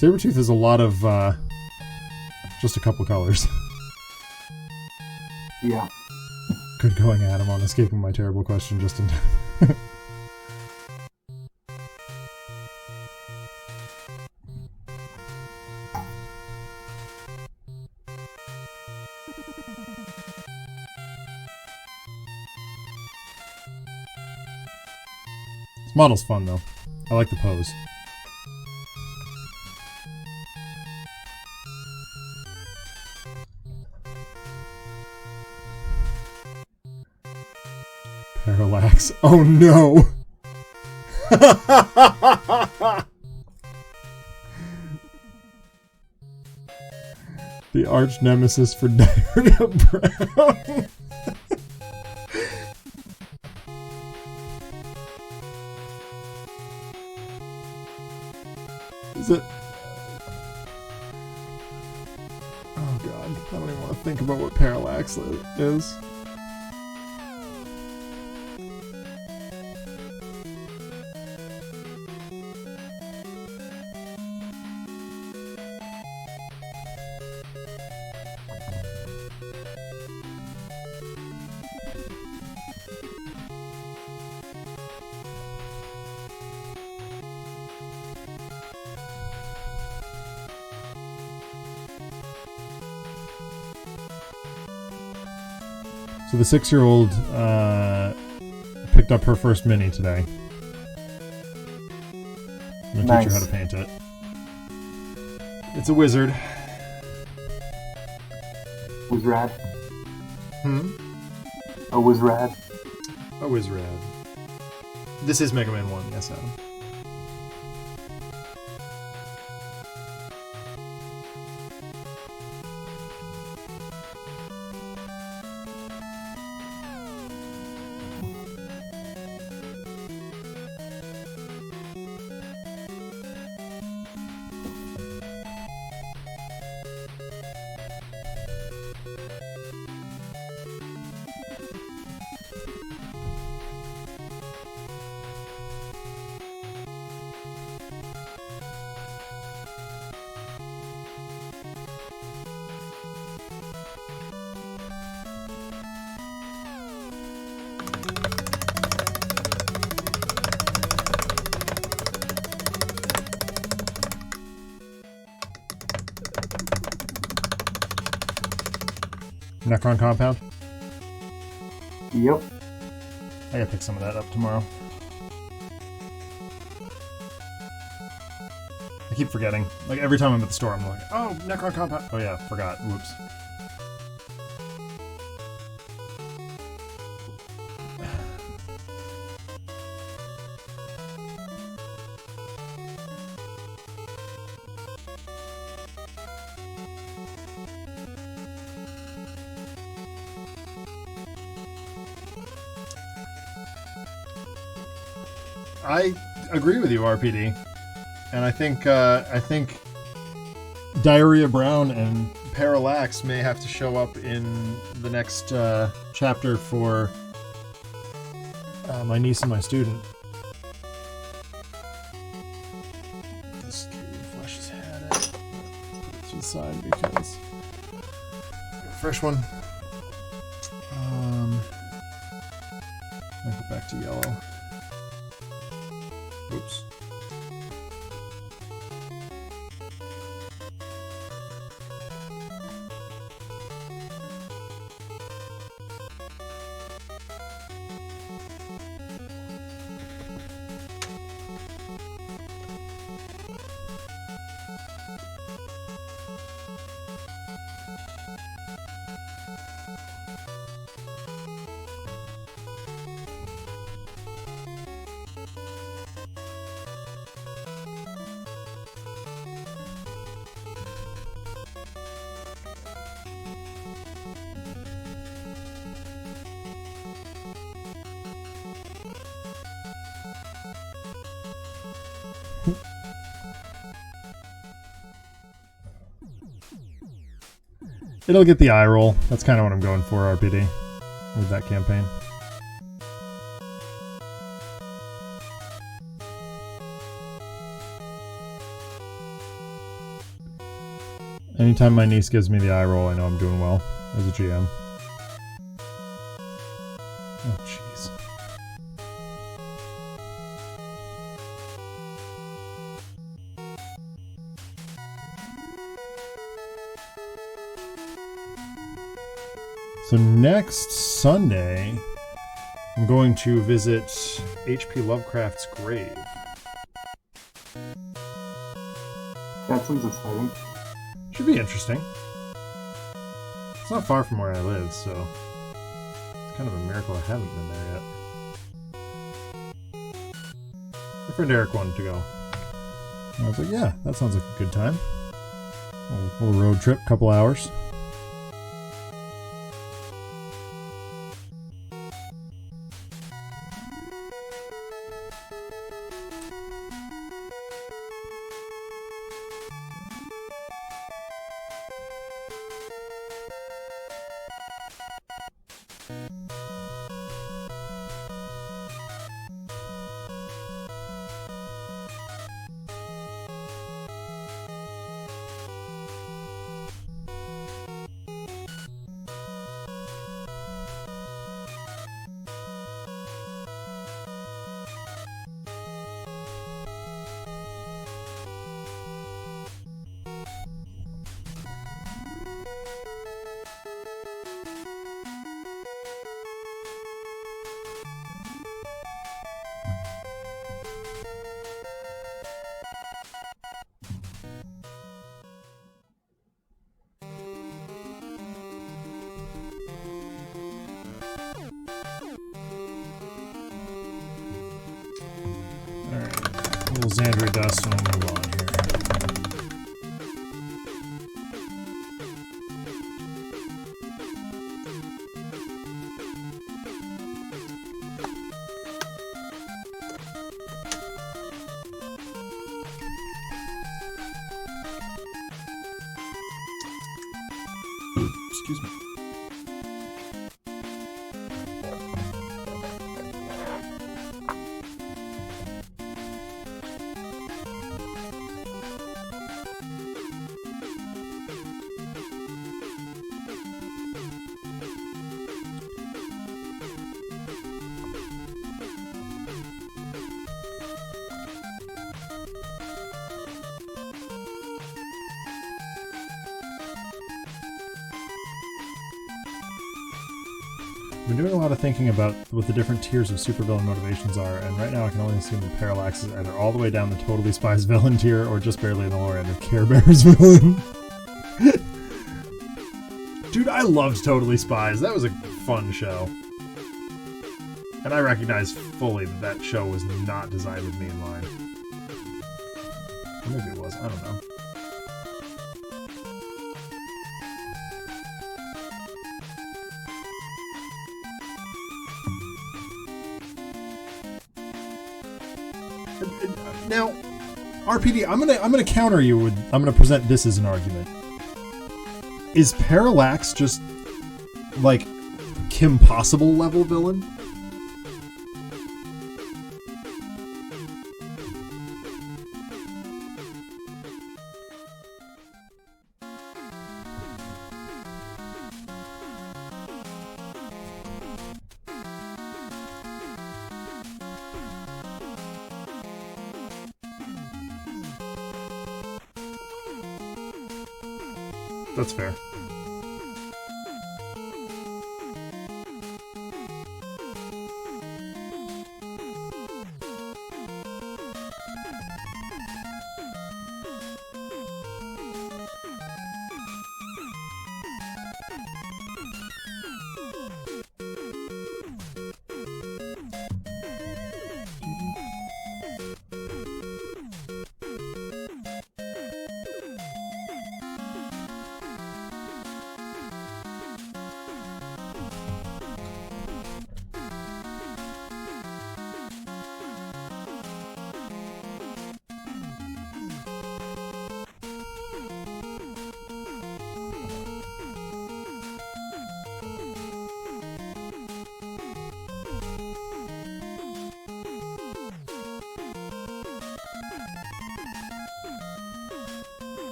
Sabretooth is a lot of just a couple colors. Yeah. Good going, Adam, on escaping my terrible question just in time. This model's fun, though. I like the pose. Parallax. Oh no! The arch nemesis for Diarrhea Brown. Is it? Oh god, I don't even want to think about what Parallax is. So the 6-year-old picked up her first mini today. I'm gonna teach her how to paint it. It's a wizard. Wizrad. Hmm? A Wizrad. A wizard. This is Mega Man 1, yes, Adam. Necron Compound? Yep. I gotta pick some of that up tomorrow. I keep forgetting. Like, every time I'm at the store, I'm like, oh, Necron Compound. Oh yeah, forgot. Whoops. I agree with you, RPD, and I think Diarrhea Brown and Parallax may have to show up in the next chapter for my niece and my student. This Flesh has had it. Put it to the side because fresh one. I'll go back to yellow. Oops. It'll get the eye roll. That's kind of what I'm going for, RPD, with that campaign. Anytime my niece gives me the eye roll, I know I'm doing well as a GM. Oh, jeez. So next Sunday, I'm going to visit H.P. Lovecraft's grave. That sounds exciting. Should be interesting. It's not far from where I live, so it's kind of a miracle I haven't been there yet. friend Eric wanted to go. And I was like, yeah, that sounds like a good time. A little road trip, couple hours. A little Xandria dust and we'll move on here. Excuse me. I've been doing a lot of thinking about what the different tiers of supervillain motivations are, and right now I can only assume that Parallax is either all the way down the Totally Spies villain tier or just barely in the lower end of Care Bears villain. Dude, I loved Totally Spies. That was a fun show. And I recognize fully that that show was not designed with me in mind. Or maybe it was, I don't know. Now, RPD, I'm gonna counter you with, I'm gonna present this as an argument. Is Parallax just like Kim Possible level villain? That's fair.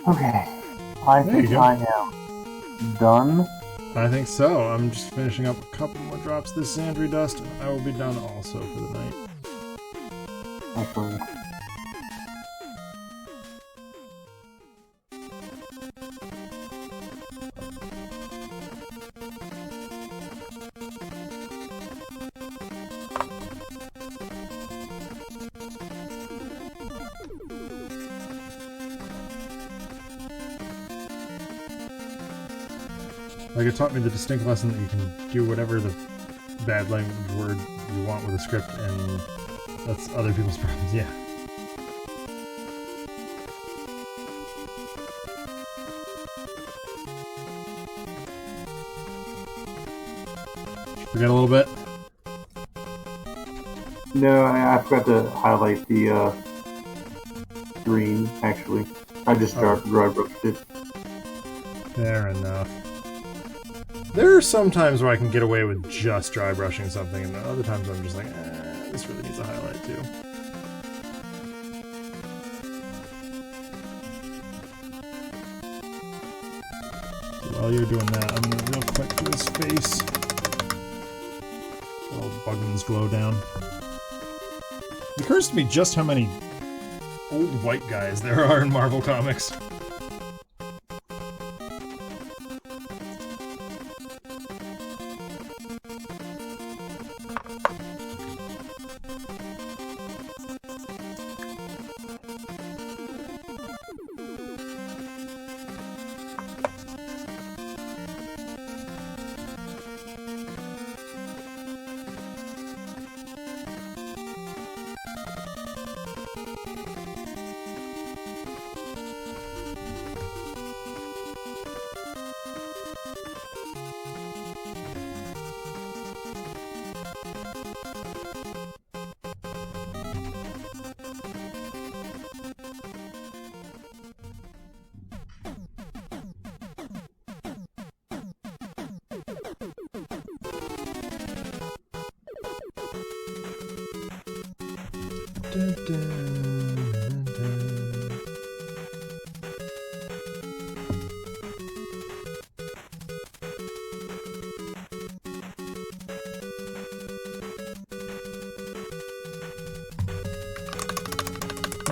Okay, I think I am done. I think so. I'm just finishing up a couple more drops of this Xandria dust, and I will be done also for the night. Actually. Like, it taught me the distinct lesson that you can do whatever the bad language word you want with a script, and that's other people's problems. Yeah. Forget a little bit. No, I forgot to highlight the green, actually. I just dry brushed it. Fair enough. There are some times where I can get away with just dry brushing something, and other times I'm just like, this really needs a highlight too. So while you're doing that, I'm gonna real quick do his face. All Bugman's glow down. It occurs to me just how many old white guys there are in Marvel Comics.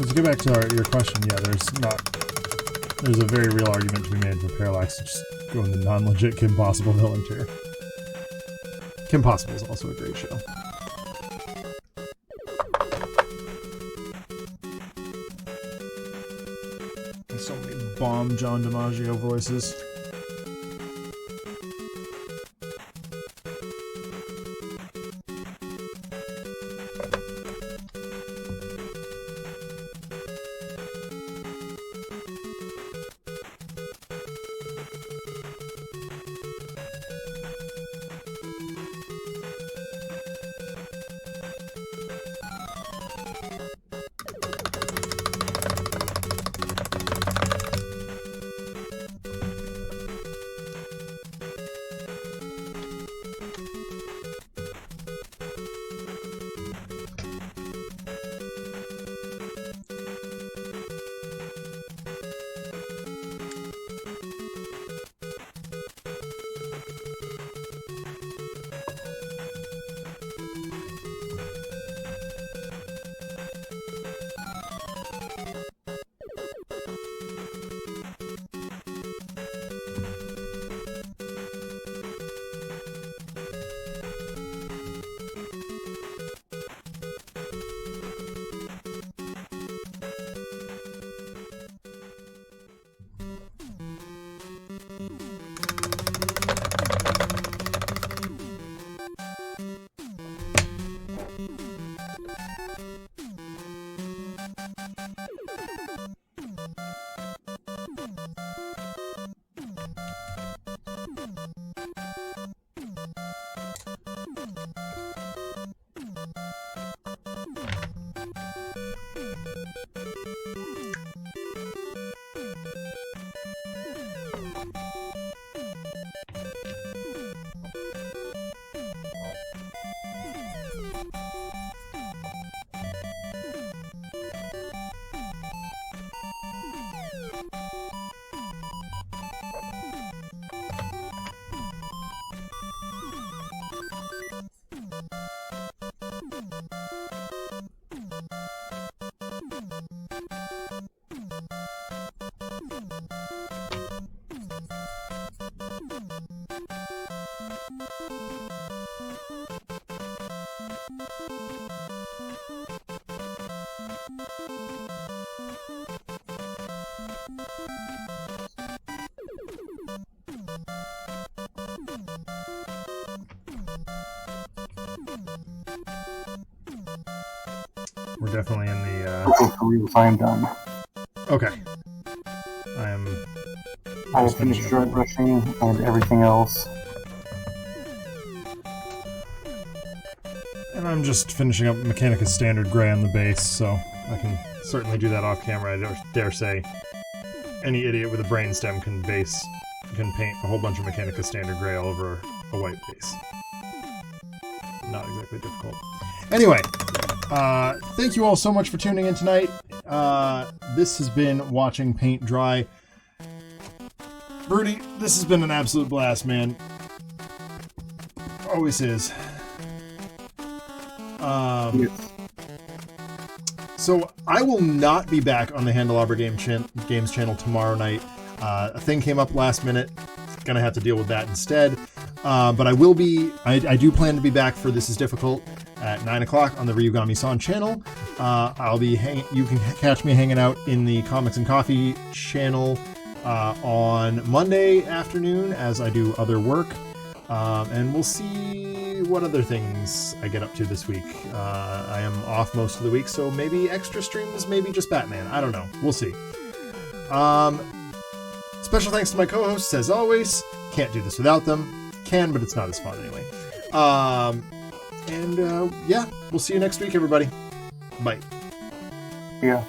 To get back to your question, yeah, there's a very real argument to be made for Parallax to just go in the non-legit Kim Possible villain tier. Kim Possible is also a great show. There's so many bomb John DiMaggio voices. We're definitely in the. Okay, for real, I'm done. Okay. I am. I have finished dry brushing and everything else. And I'm just finishing up Mechanicus Standard Gray on the base, so I can certainly do that off camera. I dare say any idiot with a brainstem can paint a whole bunch of Mechanicus Standard Gray all over a white base. Not exactly difficult. Anyway, thank you all so much for tuning in tonight. This has been Watching Paint Dry. Broody, this has been an absolute blast, man. Always is. So I will not be back on the Handelabra Games channel tomorrow night. A thing came up last minute. Gonna have to deal with that instead. But I will be. I do plan to be back for This Is Difficult at 9 o'clock on the Ryugami-san channel. I'll be. You can catch me hanging out in the Comics and Coffee channel on Monday afternoon as I do other work. And we'll see what other things I get up to this week. I am off most of the week, so maybe extra streams, maybe just Batman. I don't know. We'll see. Special thanks to my co-hosts, as always. Can't do this without them. Can, but it's not as fun anyway. Yeah, we'll see you next week, everybody. Bye. Yeah.